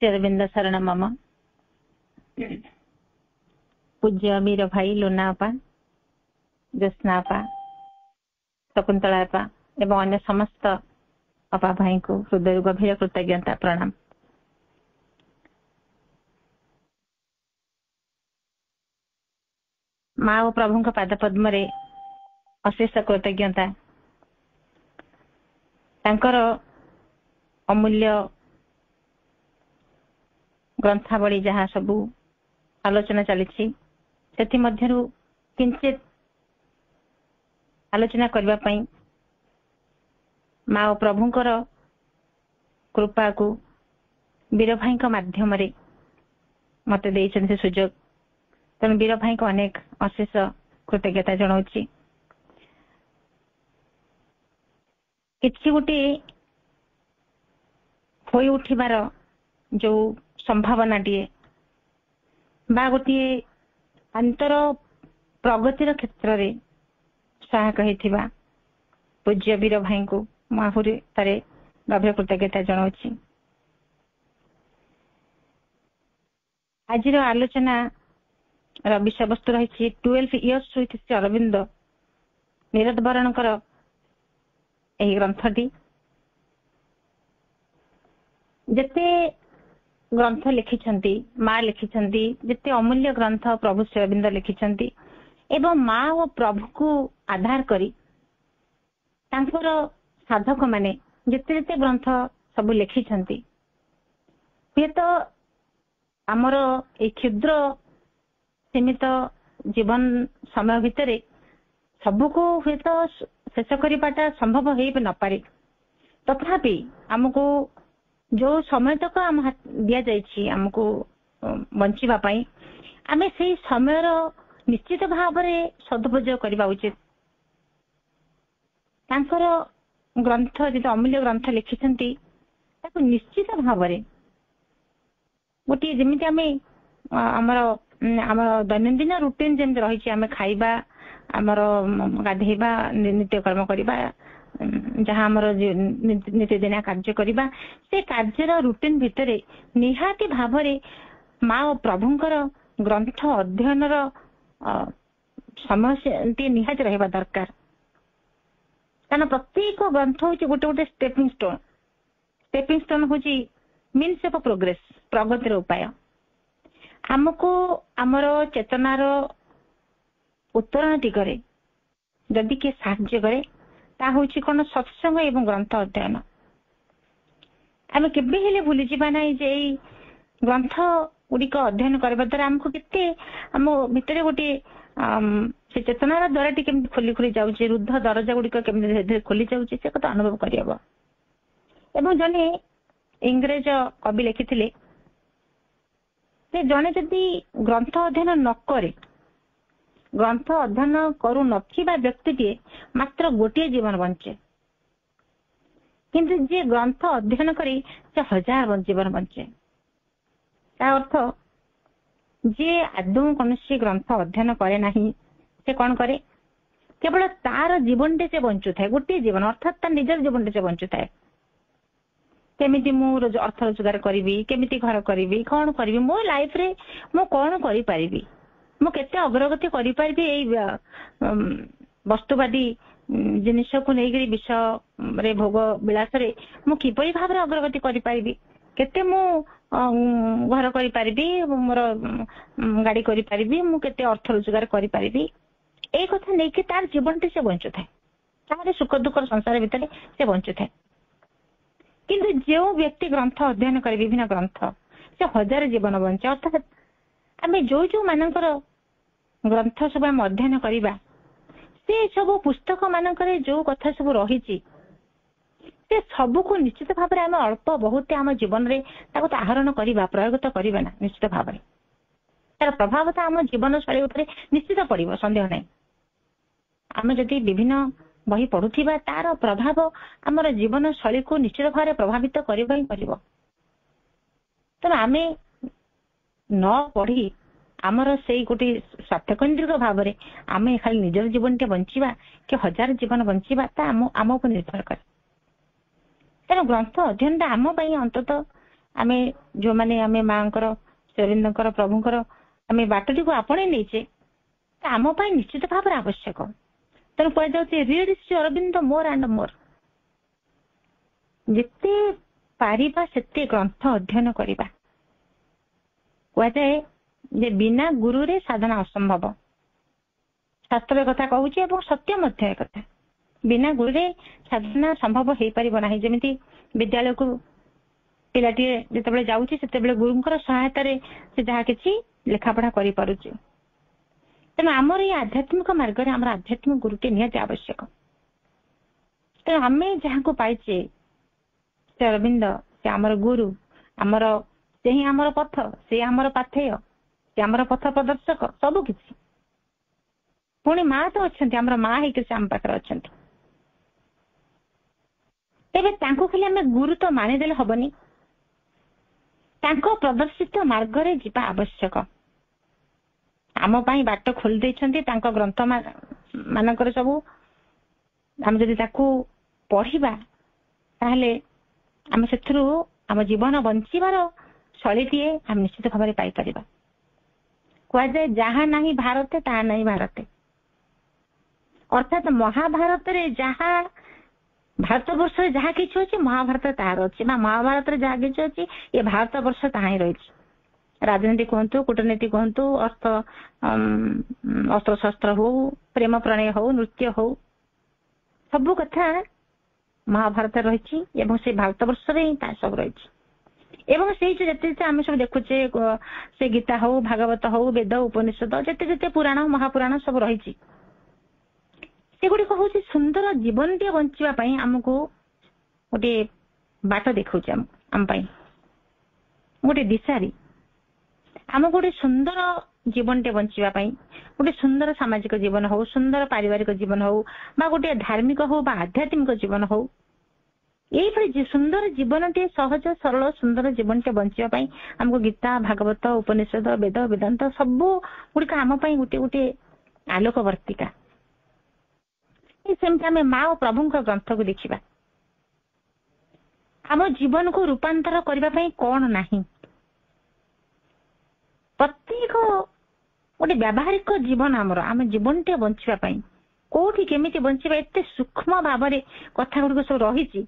श्रीअरविंद शरण मम। पूज्य वीर भाई लोनापा, ज्योत्स्नापा, शकुंतलापा एवं अन्य समस्त अपा भाई को हृदय गभीर कृतज्ञता प्रणाम। माँ और प्रभु पाद पद्म रे अशेष कृतज्ञता। तांकर अमूल्य ग्रंथावली जहाँ सबू आलोचना चली किंचित आलोचना करबा पई माँ और प्रभुंकर कृपा को वीर भाई माध्यम रे मत देइछन सुजोग। तेणु वीर भाई को अनेक अशेष कृतज्ञता जनाऊँगी। किछि गोटे होई उठिबार जो संभावना टीए बा गोटे अंतर प्रगतिर क्षेत्र रे सहायक हेतिबा पूज्य वीर भाई को माहुरी तारे गभीर कृतज्ञता जनाऊँगी। आज आलोचना विषय वस्तु रही 12 इयर्स विथ श्री अरविंद नीरद बरणकर यही ग्रंथटी। जेते ग्रंथ लिखिछंती माँ लिखिछंती, जेते अमूल्य ग्रंथ प्रभु श्री अरविंद लिखिछंती एवं माँ और प्रभु को आधार करी तांकर साधक माने जेते जेते ग्रंथ सब लिखिछंती, ये तो आमर ए क्षुद्र सीमित जीवन समय भितर सबको हुए तो शेष करवाटा संभव हो न पारे। तथापि आमको जो समय तक आम दि जाइए आमको बंचिबा पई आमे से समय निश्चित भाव में सदुपयोग करबा उचित। तांकर ग्रंथ जो अमूल्य ग्रंथ लिखिछंती ताको निश्चित भाव में गोटे जमीती आमे आमर आमर दैनंदिन रुटीन जमी रही आम खाइबा आमर गाधेबा नित्यकर्म करबा जहाँ आमर नित्यदिनिया कार्य करबा से कार्यर रुटीन भितर निहाती भाव में माँ और प्रभुंकर ग्रंथ अध्ययन समय निहाती रहिबा दरकार। कारण प्रत्येक ग्रंथ हूँ गोटे गोटे स्टेपिंग स्टोन हूँ मीन्स ऑफ प्रोग्रेस प्रगतिर उपाय। आमको आमर चेतनार उत्तरण दिगरे जदि किए साहाय्य करे ता होछि कोन सत्संग एवं ग्रंथ अध्ययन। आम केबे हेले भूली जिबा नै जे ग्रंथ गुड़िक अध्ययन करबा द्वारा आमको केते आम भितर गोटे से चेतनार द्वारा केमती खोली खोली जाउछि, रुद्ध दरजा गुड़िक केमती धीरे धीरे खोली जाउछि से कथा अनुभव करियबो। एवं जने इंग्रेज कवि लिखिथिले से जने जदि ग्रंथ अध्ययन न करे, ग्रंथ अध्ययन करू नथिबा व्यक्तिटे मात्र गोटे जीवन बंचे, किंतु जे ग्रंथ अध्ययन करे से 1000 जीवन बंचे। ता अर्थ जे आदौ कौनसी ग्रंथ अध्ययन करे नहीं से कौन करे, केवल तार जीवनटे से बंचु थाए, गोटे जीवन अर्थात तार निजर जीवनटे से बंचु थाए। केमिति मु अर्थ रोजगार करी, केमिति घर करी, कौन करी, मो लाइफ रे मु कौन करी पारिबी, मु केते अग्रगति करी पारिबी एई वस्तुवादी जिनिस को नहीं विषय रे भोग विलास रे मु किपरि भाव रे अग्रगति करी पारिबी, केते मु घर करी पारिबी, मोर गाड़ी करी पारिबी, मु केते अर्थ रोजगार करी पारिबी, ए कथा नै कि तार जीवनटे से बंचु थाए, तारे सुख दुख संसार भितर से बंचु थाए। किंतु जो व्यक्ति ग्रंथ अध्ययन करे विभिन्न ग्रंथ से 1000 जीवन बंचे। अर्थात आम जो मानकर ग्रंथ सब आम अध्ययन करवा से सब पुस्तक मानकर जो कथा सब रही से सब को निश्चित भाव में आम अल्प बहुत आम जीवन में आहरण करवा प्रयोग तो करवा ना, निश्चित भाव में तार प्रभाव तो आम जीवन शैली उपर निश्चित पड़ो, संदेह नहीं। आम जदि विभिन्न बही पढ़ुथिबा तार प्रभाव आमर जीवन शैली को निश्चित भाव में प्रभावित करबा ही करिवो। तेणु आमे न पढ़ी आमर से गोटे स्वार्थकेन्द्रिक भाव में आमे खाली निजर जीवन टे बंचिबा कि 1000 जीवन बंचिबा ता आम उपर निर्भर करे। तेणु ग्रंथ अध्ययन आम अंततः ଆମେ ଯୋଉମାନେ ଆମେ ମାଙ୍କର ଶ୍ରୀଅରବିନ୍ଦଙ୍କର ପ୍ରଭୁଙ୍କର ଆମେ ବାଟଟିକୁ ଆପଣେଇ ନେଇଛେ ଆମ ପାଇଁ ନିଶ୍ଚିତ ଭାବରେ ଆବଶ୍ୟକ। ତେଣୁ କୁହାଯାଉଛି read Shri Aurobindo more and more. ଯେତେ ପାରିବା ସେତେ ଗ୍ରନ୍ଥ ଅଧ୍ୟୟନ କରିବା। କୁହାଯାଏ ଯେ ବିନା ଗୁରୁରେ ସାଧନା ଅସମ୍ଭବ। ଶାସ୍ତ୍ର କଥା କହୁଛି ଏବଂ ସତ୍ୟ ମଧ୍ୟ ଏ କଥା। ବିନା ଗୁରୁରେ ସାଧନା ସମ୍ଭବ ହେଇପାରିବ ନାହିଁ। ଯେମିତି ବିଦ୍ୟାଳୟକୁ ପିଲାଟିଏ ଯେତେବେଳେ ଯାଉଛି ସେତେବେଳେ ଗୁରୁଙ୍କର ସହାୟତାରେ ସେ ଯାହା କିଛି ଲେଖାପଢା କରିପାରୁଛି। ତେଣୁ ଆମର ଏଇ ଆଧ୍ୟାତ୍ମିକ ମାର୍ଗରେ ଆମର ଆଧ୍ୟାତ୍ମିକ ଗୁରୁଟି ନିହାତି ଆବଶ୍ୟକ। ତେଣୁ ଆମେ ଯାହାକୁ ପାଇଛେ ସେ ଅରବିନ୍ଦ, ସେ ଆମର ଗୁରୁ, ଆମର ସେ ହିଁ ଆମର ପଥ, ସେ ଆମର ପାଥେୟ, ସେ ଆମର ପଥ ପ୍ରଦର୍ଶକ, ସବୁ କିଛି। ପୁଣି ମା ତ ଅଛନ୍ତି, ଆମର ମା ହେଇକି ସେ ଆମ ପାଖରେ ଅଛନ୍ତି। ତେବେ ତାଙ୍କୁ ଖାଲି ଆମେ ଗୁରୁ ତ ମାନିଦେଲେ ହବନି, ତାଙ୍କ ପ୍ରଦର୍ଶିତ ମାର୍ଗରେ ଯିବା ଆବଶ୍ୟକ। ଆମ ପାଇଁ ବାଟ ଖୋଲି ଦେଇଛନ୍ତି ତାଙ୍କ ଗ୍ରନ୍ଥ ମାନଙ୍କରେ ସବୁ। ଆମେ ଯଦି ତାକୁ ପଢିବା ତାହେଲେ ଆମେ ସେଥିରୁ ଆମ ଜୀବନ ବଞ୍ଚିବାର ଶୈଳୀଟିଏ ଆମେ ନିଶ୍ଚିତ ଭାବରେ ପାଇପାରିବା। କୁହାଯାଏ ଯାହା ନାହିଁ ଭାରତେ ତାହା ନାହିଁ ଭାରତେ, ଅର୍ଥାତ୍ ମହାଭାରତରେ ଯାହା, ଭାରତ ବର୍ଷରେ ଯାହା କିଛି ଅଛି ମହାଭାରତରେ ତାହାର ଅଛି, ବା ମହାଭାରତରେ ଯାହା କିଛି ଅଛି ଏ ଭାରତ ବର୍ଷ ତାହା ହିଁ ରହିଛି। ରାଜନୀତି କୁହନ୍ତୁ, କୂଟନୀତି କୁହନ୍ତୁ, ଅସ୍ତ୍ରଶସ୍ତ୍ର ହଉ, ପ୍ରେମ ପ୍ରଣୟ ହଉ, ନୃତ୍ୟ ହଉ, ସବୁ କଥା ମହାଭାରତରେ ରହିଛି ଏବଂ ସେ ଭାରତ ବର୍ଷରେ ହିଁ ତାହା ସବୁ ରହିଛି। ଏବଂ ସେଇ ଯୋଉ ଯେତେ ଯେତେ ଆମେ ସବୁ ଦେଖୁଛେ, ସେ ଗୀତା ହଉ, ଭାଗବତ ହଉ, ବେଦ, ଉପନିଷଦ, ଯେତେ ଯେତେ ପୁରାଣ ମହାପୁରାଣ ସବୁ ରହିଛି, ସେଗୁଡିକ ହଉଛି ସୁନ୍ଦର ଜୀବନଟିଏ ବଞ୍ଚିବା ପାଇଁ ଆମକୁ ଗୋଟିଏ ବାଟ ଦେଖାଉଛି। ଆମ ପାଇଁ ଗୋଟେ ଦିଶାରୀ, ଆମକୁ ଗୋଟେ ସୁନ୍ଦର ଜୀବନଟେ ବଞ୍ଚିବା ପାଇଁ, ଗୋଟେ ସୁନ୍ଦର ସାମାଜିକ ଜୀବନ ହଉ, ସୁନ୍ଦର ପାରିବାରିକ ଜୀବନ ହଉ, ବା ଗୋଟେ ଧାର୍ମିକ ହଉ ବା ଆଧ୍ୟାତ୍ମିକ ଜୀବନ ହଉ, ଏଇଭଳି ସୁନ୍ଦର ଜୀବନଟିଏ, ସହଜ ସରଳ ସୁନ୍ଦର ଜୀବନଟେ ବଞ୍ଚିବା ପାଇଁ ଆମକୁ ଗୀତା, ଭାଗବତ, ଉପନିଷଦ, ବେଦ, ବେଦାନ୍ତ ସବୁ ଗୁଡିକ ଆମ ପାଇଁ ଗୋଟେ ଗୋଟେ ଆଲୋକ ବର୍ତ୍ତିକା। ସେମିତି ଆମେ ମା ଓ ପ୍ରଭୁଙ୍କ ଗ୍ରନ୍ଥକୁ ଦେଖିବା। ଆମ ଜୀବନକୁ ରୂପାନ୍ତର କରିବା ପାଇଁ କଣ ନାହିଁ, ପ୍ରତ୍ୟେକ ଗୋଟେ ବ୍ୟବହାରିକ ଜୀବନ ଆମର, ଆମ ଜୀବନଟେ ବଞ୍ଚିବା ପାଇଁ କୋଉଠି କେମିତି ବଞ୍ଚିବା, ଏତେ ସୂକ୍ଷ୍ମ ଭାବରେ କଥା ଗୁଡିକ ସବୁ ରହିଛି,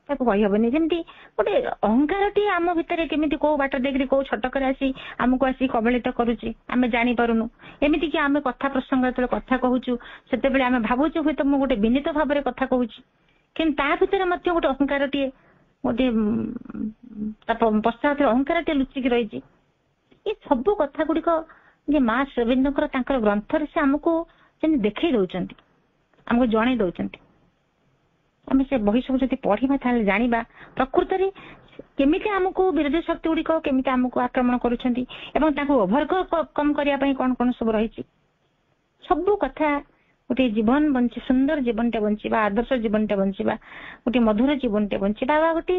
ତାକୁ କହିହବନି। ଯେମିତି ଗୋଟେ ଅହଙ୍କାରଟି ଆମ ଭିତରେ କେମିତି କୋଉ ବାଟ ଦେଇକି କୋଉ ଛଟକରେ ଆସି ଆମକୁ ଆସି କବଳିତ କରୁଛି ଆମେ ଜାଣିପାରୁନୁ। ଏମିତିକି ଆମେ କଥା ପ୍ରସଙ୍ଗ ଯେତେବେଳେ କଥା କହୁଛୁ ସେତେବେଳେ ଆମେ ଭାବୁଛୁ ହୁଏତ ମୁଁ ଗୋଟେ ବିନୀତ ଭାବରେ କଥା କହୁଛି, କିନ୍ତୁ ତା ଭିତରେ ମଧ୍ୟ ଗୋଟେ ଅହଙ୍କାରଟିଏ, ଗୋଟେ ତା ପଶ୍ଚାତରେ ଅହଙ୍କାରଟିଏ ଲୁଚିକି ରହିଛି। ଏ ସବୁ କଥା ଗୁଡିକ ଯେ ମା ଶ୍ରୀଅରବିନ୍ଦଙ୍କର ତାଙ୍କର ଗ୍ରନ୍ଥରେ ସେ ଆମକୁ ଯେମିତି ଦେଖେଇ ଦଉଛନ୍ତି, ଆମକୁ ଜଣେଇ ଦଉଛନ୍ତି। ଆମେ ସେ ବହି ସବୁ ଯଦି ପଢିବା ତାହେଲେ ଜାଣିବା ପ୍ରକୃତରେ କେମିତି ଆମକୁ ବିରୋଧୀ ଶକ୍ତି ଗୁଡିକ କେମିତି ଆମକୁ ଆକ୍ରମଣ କରୁଛନ୍ତି ଏବଂ ତାଙ୍କୁ ଓଭରକମ କରିବା ପାଇଁ କଣ କଣ ସବୁ ରହିଛି। ସବୁ କଥା ଗୋଟେ ଜୀବନ ବଞ୍ଚି, ସୁନ୍ଦର ଜୀବନଟେ ବଞ୍ଚିବା, ଆଦର୍ଶ ଜୀବନଟେ ବଞ୍ଚିବା, ଗୋଟେ ମଧୁର ଜୀବନଟେ ବଞ୍ଚିବା, ବା ଗୋଟେ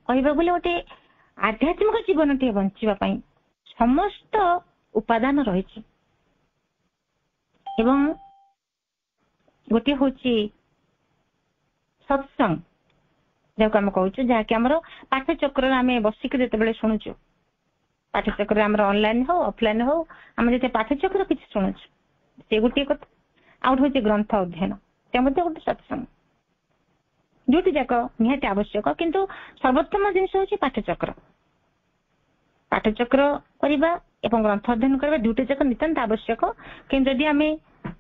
କହିବାକୁ ଗଲେ ଗୋଟେ ଆଧ୍ୟାତ୍ମିକ ଜୀବନଟିଏ ବଞ୍ଚିବା ପାଇଁ ସମସ୍ତ ଉପାଦାନ ରହିଛି। ଏବଂ ଗୋଟିଏ ହଉଛି ସତ୍ସଙ୍ଗ, ଯାହାକୁ ଆମେ କହୁଛୁ, ଯାହାକି ଆମର ପାଠଚକ୍ରରେ ଆମେ ବସିକି ଯେତେବେଳେ ଶୁଣୁଛୁ, ପାଠଚକ୍ରରେ ଆମର ଅନଲାଇନ ହଉ ଅଫଲାଇନ ହଉ ଆମେ ଯେତେ ପାଠଚକ୍ର କିଛି ଶୁଣୁଛୁ, ସେ ଗୋଟିଏ କଥା। ଆଉ ଗୋଟେ ହଉଛି ଗ୍ରନ୍ଥ ଅଧ୍ୟୟନ, ସେ ମଧ୍ୟ ଗୋଟେ ସତ୍ସଙ୍ଗ। ଦୁଇଟି ଯାକ ନିହାତି ଆବଶ୍ୟକ, କିନ୍ତୁ ସର୍ବୋତ୍ତମ ଜିନିଷ ହଉଛି ପାଠଚକ୍ର। ପାଠଚକ୍ର କରିବା ଏବଂ ଗ୍ରନ୍ଥ ଅଧ୍ୟୟନ କରିବା ଦୁଇଟି ଯାକ ନିତାନ୍ତ ଆବଶ୍ୟକ। କିନ୍ତୁ ଯଦି ଆମେ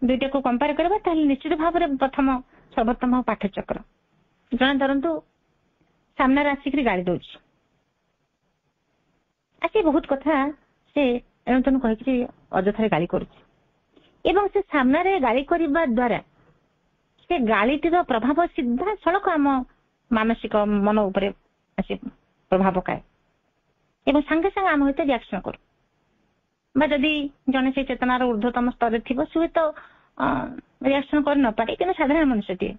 ଦୁଇଟାକୁ କମ୍ପେୟାର କରିବା ତାହେଲେ ନିଶ୍ଚିତ ଭାବରେ ପ୍ରଥମ ସର୍ବୋତ୍ତମ ପାଠଚକ୍ର। ଜଣେ ଧରନ୍ତୁ ସାମ୍ନାରେ ଆସିକିରି ଗାଳି ଦଉଛି, ଆସି ବହୁତ କଥା ସେ ଏଣୁ ତେଣୁ କହିକିରି ଅଯଥାରେ ଗାଳି କରୁଛି, ଏବଂ ସେ ସାମ୍ନାରେ ଗାଳି କରିବା ଦ୍ୱାରା ସେ ଗାଳିଟିର ପ୍ରଭାବ ସିଧାସଳଖ ଆମ ମାନସିକ ମନ ଉପରେ ଆସି ପ୍ରଭାବ ପକାଏ ଏବଂ ସାଙ୍ଗେ ସାଙ୍ଗେ ଆମ ହୁଏତ ରିଆକ୍ସନ କରୁ। ବା ଯଦି ଜଣେ ସେ ଚେତନାର ঊର୍ଦ୍ଧ୍ୱତମ ସ୍ତରରେ ଥିବ ସେ ହୁଏତ ରିଆକ୍ସନ କରି ନପାରେ, କିନ୍ତୁ ସାଧାରଣ ମନୁଷ୍ୟଟିଏ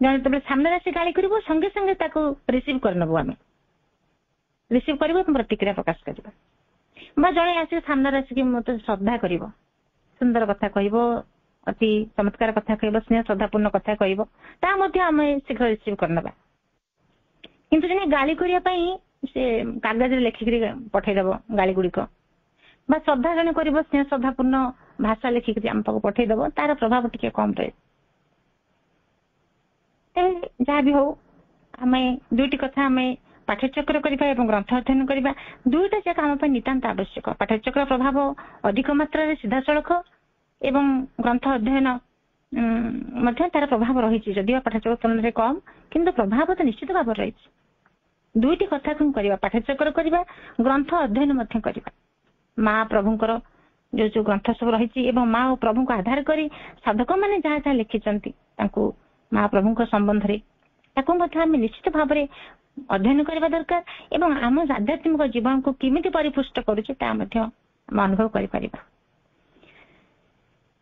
ଜଣେ ଯେତେବେଳେ ସାମ୍ନାରେ ଆସି ଗାଳି କରିବ ସଙ୍ଗେ ସଙ୍ଗେ ତାକୁ ରିସିଭ୍ କରିନେବୁ, ଆମେ ରିସିଭ୍ କରିବୁ ଏବଂ ପ୍ରତିକ୍ରିୟା ପ୍ରକାଶ କରିବା। ବା ଜଣେ ଆସିକି ସାମ୍ନାରେ ଆସିକି ମତେ ଶ୍ରଦ୍ଧା କରିବ, ସୁନ୍ଦର କଥା କହିବ, ଅତି ଚମତ୍କାର କଥା କହିବ, ସ୍ନେହ ଶ୍ରଦ୍ଧାପୂର୍ଣ୍ଣ କଥା କହିବ, ତା ମଧ୍ୟ ଆମେ ଶୀଘ୍ର ରିସିଭ୍ କରିନେବା। କିନ୍ତୁ ଜଣେ ଗାଳି କରିବା ପାଇଁ ସେ କାଗଜରେ ଲେଖିକିରି ପଠେଇଦବ ଗାଳି ଗୁଡିକ, ବା ଶ୍ରଦ୍ଧା ଜଣେ କରିବ ସ୍ନେହ ଶ୍ରଦ୍ଧାପୂର୍ଣ୍ଣ ଭାଷା ଲେଖିକିରି ଆମ ପାଖକୁ ପଠେଇଦବ, ତାର ପ୍ରଭାବ ଟିକେ କମ ରହେ। ଯାହା ବି ହଉ, ଆମେ ଦୁଇଟି କଥା ଆମେ ପାଠ୍ୟଚକ୍ର କରିବା ଏବଂ ଗ୍ରନ୍ଥ ଅଧ୍ୟୟନ କରିବା, ଦୁଇଟା ଯାକ ଆମ ପାଇଁ ନିତାନ୍ତ ଆବଶ୍ୟକ। ପାଠ୍ୟଚକ୍ର ପ୍ରଭାବ ଅଧିକ ମାତ୍ରାରେ ସିଧାସଳଖ ଏବଂ ଗ୍ରନ୍ଥ ଅଧ୍ୟୟନ ମଧ୍ୟ ତାର ପ୍ରଭାବ ରହିଛି, ଯଦିଓ ପାଠ୍ୟଚକ୍ର ତୁଳନାରେ କମ୍, କିନ୍ତୁ ପ୍ରଭାବ ତ ନିଶ୍ଚିତ ଭାବରେ ରହିଛି। ଦୁଇଟି କଥାକୁ କରିବା, ପାଠ୍ୟଚକ୍ର କରିବା, ଗ୍ରନ୍ଥ ଅଧ୍ୟୟନ ମଧ୍ୟ କରିବା। ମା ପ୍ରଭୁଙ୍କର ଯୋଉ ଗ୍ରନ୍ଥ ସବୁ ରହିଛି ଏବଂ ମା ଓ ପ୍ରଭୁଙ୍କୁ ଆଧାର କରି ସାଧକ ମାନେ ଯାହା ଯାହା ଲେଖିଛନ୍ତି ତାଙ୍କୁ ମା ପ୍ରଭୁଙ୍କ ସମ୍ବନ୍ଧରେ, ତାକୁ ମଧ୍ୟ ଆମେ ନିଶ୍ଚିତ ଭାବରେ ଅଧ୍ୟୟନ କରିବା ଦରକାର ଏବଂ ଆମ ଆଧ୍ୟାତ୍ମିକ ଜୀବନକୁ କେମିତି ପରିପୁଷ୍ଟ କରୁଛି ତାହା ମଧ୍ୟ ଆମେ ଅନୁଭବ କରିପାରିବା।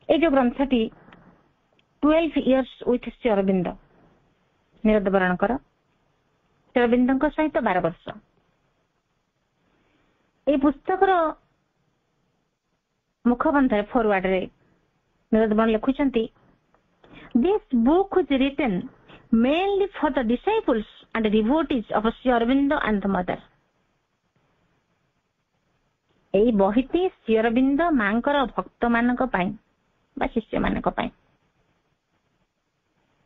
এই যে গ্রন্থটি 12 years with শ্রী অরবিন্দ, ନିରଦ ବରଣଙ୍କର ଶ୍ରୀ ଅରବିନ୍ଦଙ୍କ ସହିତ 12 ବର୍ଷ, এই ପୁସ୍ତକର ମୁଖବନ୍ଧରେ ଫରୱାର୍ଡରେ ନିରଦ ବରଣ ଲେଖୁଛନ୍ତି, This book is written mainly for the disciples and devotees of Sri Aurobindo and the mother. এই ବହିଟି ଶ୍ରୀ ଅରବିନ୍ଦ ମାଙ୍କର ଭକ୍ତ ମାନଙ୍କ ପାଇଁ ବା ଶିଷ୍ୟ ମାନଙ୍କ ପାଇଁ,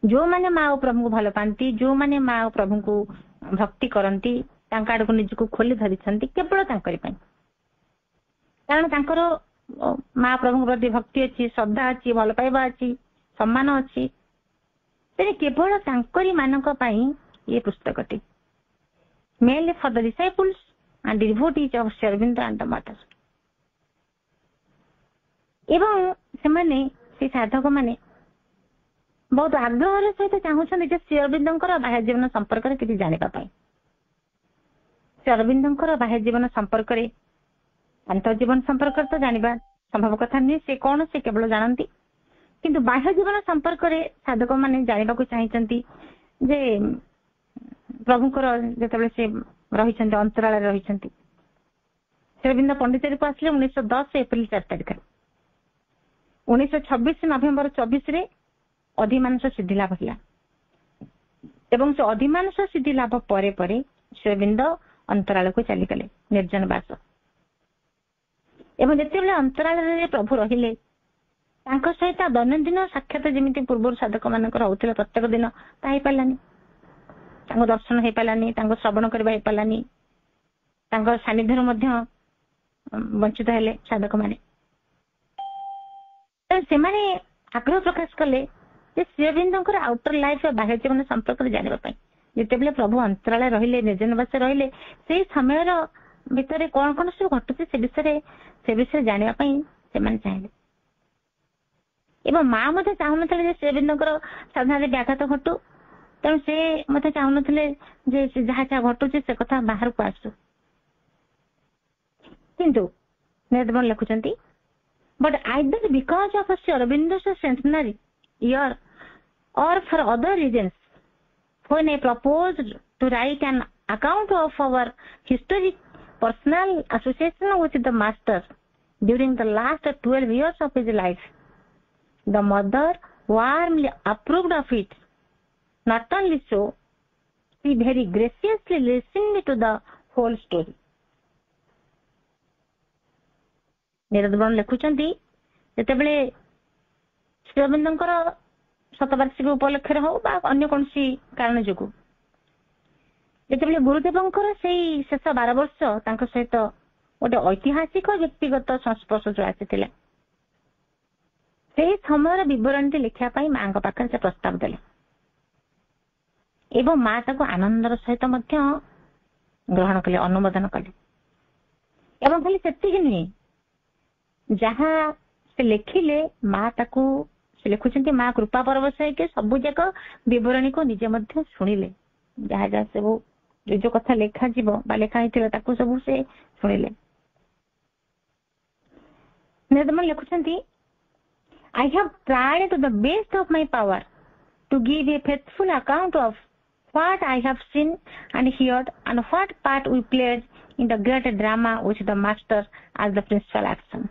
ଯୋଉମାନେ ମା ଓ ପ୍ରଭୁଙ୍କୁ ଭଲ ପାଆନ୍ତି, ଯୋଉମାନେ ମା ଓ ପ୍ରଭୁଙ୍କୁ ଭକ୍ତି କରନ୍ତି, ତାଙ୍କ ଆଡକୁ ନିଜକୁ ଖୋଲି ଧରିଛନ୍ତି, କେବଳ ତାଙ୍କରି ପାଇଁ। କାରଣ ତାଙ୍କର ମା ପ୍ରଭୁଙ୍କ ପ୍ରତି ଭକ୍ତି ଅଛି, ଶ୍ରଦ୍ଧା ଅଛି, ଭଲ ପାଇବା ଅଛି, ସମ୍ମାନ ଅଛି, ତେଣୁ କେବଳ ତାଙ୍କରି ମାନଙ୍କ ପାଇଁ ଏ ପୁସ୍ତକଟି, mainly for the disciples and devotees of Sri Aurobindo and the mother. ଏବଂ ସେମାନେ, ସେ ସାଧକ ମାନେ ବହୁତ ଆଗ୍ରହର ସହିତ ଚାହୁଁଛନ୍ତି ଯେ ଶ୍ରୀ ଅରବିନ୍ଦଙ୍କର ବାହ୍ୟ ଜୀବନ ସମ୍ପର୍କରେ କିଛି ଜାଣିବା ପାଇଁ। ଶ୍ରୀ ଅରବିନ୍ଦଙ୍କର ବାହ୍ୟ ଜୀବନ ସମ୍ପର୍କରେ, ଅନ୍ତଃ ଜୀବନ ସମ୍ପର୍କରେ ତ ଜାଣିବା ସମ୍ଭବ କଥା ନୁହେଁ, ସେ କଣ ସେ କେବଳ ଜାଣନ୍ତି, କିନ୍ତୁ ବାହ୍ୟ ଜୀବନ ସମ୍ପର୍କରେ ସାଧକ ମାନେ ଜାଣିବାକୁ ଚାହିଁଛନ୍ତି ଯେ ପ୍ରଭୁଙ୍କର ଯେତେବେଳେ ସେ ରହିଛନ୍ତି, ଅନ୍ତରାଳରେ ରହିଛନ୍ତି। ଶ୍ରୀ ଅରବିନ୍ଦ ପଣ୍ଡିଚେରୀକୁ ଆସିଲେ 1910 ଏପ୍ରିଲ 4 ତାରିଖରେ। 1926 ନଭେମ୍ବର 24ରେ ଅଧିମାନସ ସିଦ୍ଧି ଲାଭ ହେଲା ଏବଂ ସେ ଅଧିମାନସ ସିଦ୍ଧି ଲାଭ ପରେ ପରେ ଶ୍ରୀ ଅରବିନ୍ଦ ଅନ୍ତରାଳକୁ ଚାଲିଗଲେ, ନିର୍ଜନ ବାସ। ଏବଂ ଯେତେବେଳେ ଅନ୍ତରାଳରେ ପ୍ରଭୁ ରହିଲେ, ତାଙ୍କ ସହିତ ଦୈନନ୍ଦିନ ସାକ୍ଷାତ ଯେମିତି ପୂର୍ବରୁ ସାଧକ ମାନଙ୍କର ହଉଥିଲା ପ୍ରତ୍ୟେକ ଦିନ, ତାହା ହେଇପାରିଲାନି। ତାଙ୍କ ଦର୍ଶନ ହେଇପାରିଲାନି, ତାଙ୍କ ଶ୍ରବଣ କରିବା ହେଇପାରିଲାନି, ତାଙ୍କ ସାନ୍ନିଧ୍ୟରୁ ମଧ୍ୟ ବଞ୍ଚିତ ହେଲେ ସାଧକ ମାନେ। ସେମାନେ ଆଗ୍ରହ ପ୍ରକାଶ କଲେ ଯେ ଶ୍ରୀ ଅରବିନ୍ଦଙ୍କର ଆଉଟର ଲାଇଫ ବା ବାହ୍ୟ ଜୀବନ ସମ୍ପର୍କରେ ଜାଣିବା ପାଇଁ। ଯେତେବେଳେ ପ୍ରଭୁ ଅନ୍ତରାଳରେ ରହିଲେ, ନିର୍ଜନ ବାସରେ ରହିଲେ, ସେଇ ସମୟର ଭିତରେ କଣ କଣ ସବୁ ଘଟୁଛି ସେ ବିଷୟରେ ଜାଣିବା ପାଇଁ ସେମାନେ ଚାହିଁଲେ। ଏବଂ ମା ମଧ୍ୟ ଚାହୁଁନଥିଲେ ଯେ ଶ୍ରୀ ଅରବିନ୍ଦଙ୍କର ସାଧନାରେ ବ୍ୟାଘାତ ଘଟୁ, ତେଣୁ ସେ ମଧ୍ୟ ଚାହୁଁନଥିଲେ ଯେ ଯାହା ଯାହା ଘଟୁଛି ସେ କଥା ବାହାରକୁ ଆସୁ। କିନ୍ତୁ ନିରଦ ବରଣ ଲେଖୁଛନ୍ତି, but either because of Sri Aurobindo's centenary year or for other reasons, when I proposed to write an account of our historic personal association with the master during the last 12 years of his life, the mother warmly approved of it. Not only so, she very graciously listened to the whole story. Nirad ବରଣ ଲେଖୁଛନ୍ତି, ଯେତେବେଳେ ଶ୍ରୀ ଅରବିନ୍ଦଙ୍କର ଶତବାର୍ଷିକୀ ଉପଲକ୍ଷରେ ହଉ ବା ଅନ୍ୟ କୌଣସି କାରଣ ଯୋଗୁଁ ଯେତେବେଳେ ଗୁରୁଦେବଙ୍କର ସେଇ ଶେଷ 12 ବର୍ଷ ତାଙ୍କ ସହିତ ଗୋଟେ ଐତିହାସିକ ବ୍ୟକ୍ତିଗତ ସଂସ୍ପର୍ଶ ଯୋଉ ଆସିଥିଲା, ସେଇ ସମୟର ବିବରଣୀଟି ଲେଖିବା ପାଇଁ ମାଙ୍କ ପାଖରେ ସେ ପ୍ରସ୍ତାବ ଦେଲେ ଏବଂ ମା ତାକୁ ଆନନ୍ଦର ସହିତ ମଧ୍ୟ ଗ୍ରହଣ କଲେ, ଅନୁମୋଦନ କଲେ। ଏବଂ ଖାଲି ସେତିକି ନୁହେଁ, ଯାହା ସେ ଲେଖିଲେ ମା ତାକୁ, ସେ ଲେଖୁଛନ୍ତି, ମା କୃପା ପରବଶ ହେଇକି ସବୁ ଯାକ ବିବରଣୀକୁ ନିଜେ ମଧ୍ୟ ଶୁଣିଲେ। ଯାହା ଯାହା ସବୁ ଯୋଉ କଥା ଲେଖାଯିବ ବା ଲେଖା ହେଇଥିଲା ତାକୁ ସବୁ ସେ ଶୁଣିଲେ। ନିରଦ ବରଣ ଲେଖୁଛନ୍ତି, I have tried to the best of my power to give a faithful account of what I have seen and heard and what part we played in the great drama with the master as the principal action.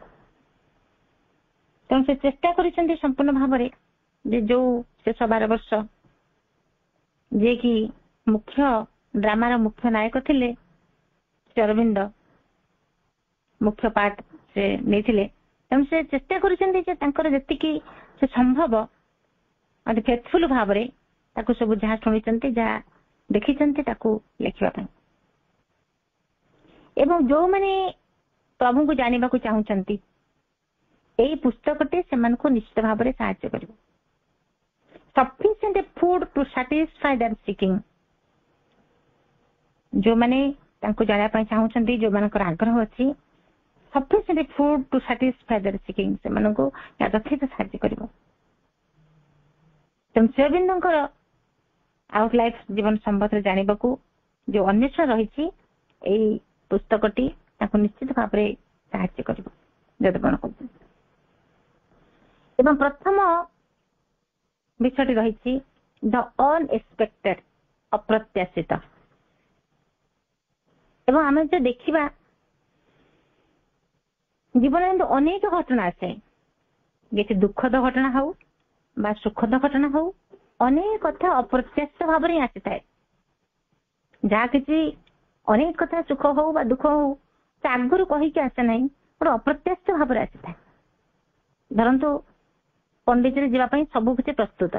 ତେଣୁ ସେ ଚେଷ୍ଟା କରିଛନ୍ତି ସମ୍ପୂର୍ଣ୍ଣ ଭାବରେ ଯେ ଯୋଉ ଶେଷ 12 ବର୍ଷ ଯିଏକି ମୁଖ୍ୟ ड्रामार मुख्य नायक थिले श्री अरविंद मुख्य पार्ट से नहीं तेणु से चेष्टा कर से संभव अति फेथफुल भाव सब जहाँ शुणी जहाँ देखी लिखा एवं जो मैंने प्रभु को जानवा को चाहूंट यही पुस्तकटे से निश्चित भाव में साहाय्य कर sufficient food to satisfy their seeking जो मैंने जानवा चाहूंट जो मान आग्रह अच्छी sufficient food to satisfy their seeking से यथेत साहाय्य कर तेणु श्रीअरविंद आउट लाइफ जीवन संबंध जानवा को जो अन्वेषण रही पुस्तकटी निश्चित भाव में साहाय्य कर जदपण कर प्रथम विषय रही द अनएक्सपेक्टेड अप्रत्याशित एवं आम जो देखा जीवन में अनेक घटना आसे ये दुखद घटना हो बा सुखद घटना हो अनेक कथा अप्रत्याशित भाव में आसी थाए जहाँ किसी अनेक कथा सुख हो बा दुख हो आगुरी कहीकि आसे ना गोटे अप्रत्याशित भाव में आसी थाए धरतु पंडित जावाई सब किसी प्रस्तुत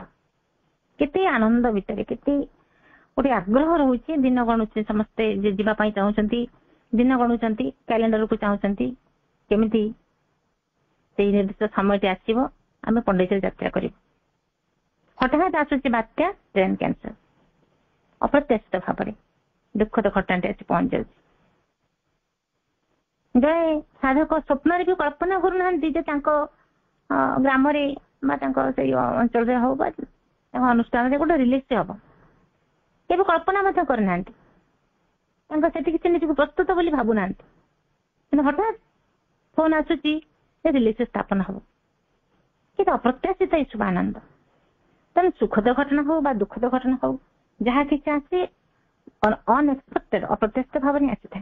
केते आनंद भितर केते गोटे आग्रह रोचे दिन गणुचे समस्ते जावाई चाहते दिन गणुंट कैलेंडर को चाहते केमिति निर्दिष्ट समय आसव आम पंडित यात्रा कर हठात आसूसी बात्या ट्रेन कैंसर अप्रत्याशित भाव में दुखद घटना आसी पहुंच जाए जड़े साधक स्वप्न भी कल्पना करूना ग्राम अंचल हो अनुष्ठान गोटे रिलीज हम केवल कल्पना करना किसी निजी प्रस्तुत बोली भावुना कि हठात फोन आसूची रिलीज स्थापन हम कि अप्रत्याशित ये सब आनंद तेना सुखद घटना हो बा दुखद घटना हो जहाँ किसी आसे अनएक्सपेक्टेड अप्रत्याशित भाव में आसी था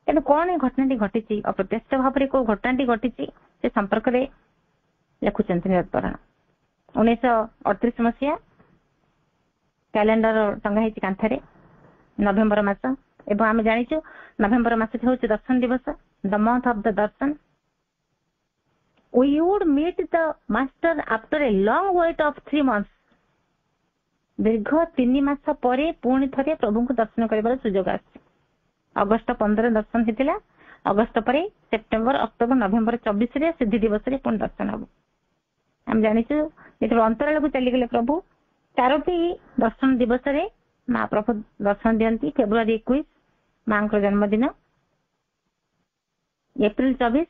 तेणु कौन ये घटना घटी अप्रत्याशित भाव में कौ घटना घटी से संपर्क में लिखुंट निरतरण 1938 मसीहा कैलेंडर टंगाई कांथरे नवेम्बर मास एवं आम जाचु नवेम्बर मास हूँ दर्शन दिवस the month of the Darshan we would meet the master after a long wait of 3 months दीर्घ 3 मास पर पुणी थे प्रभु को दर्शन कर सुजोग आस अगस्त 15 दर्शन होता अगस्त पर सेप्टेम्बर अक्टोबर नवेम्बर 24 सिद्धि दिवस पुणी दर्शन हम आम जाचु जो अंतराल को चलीगले प्रभु 4टी दर्शन दिवस माँ प्रभु दर्शन दिखती फेब्रुआरी 21 माँ को जन्मदिन April 24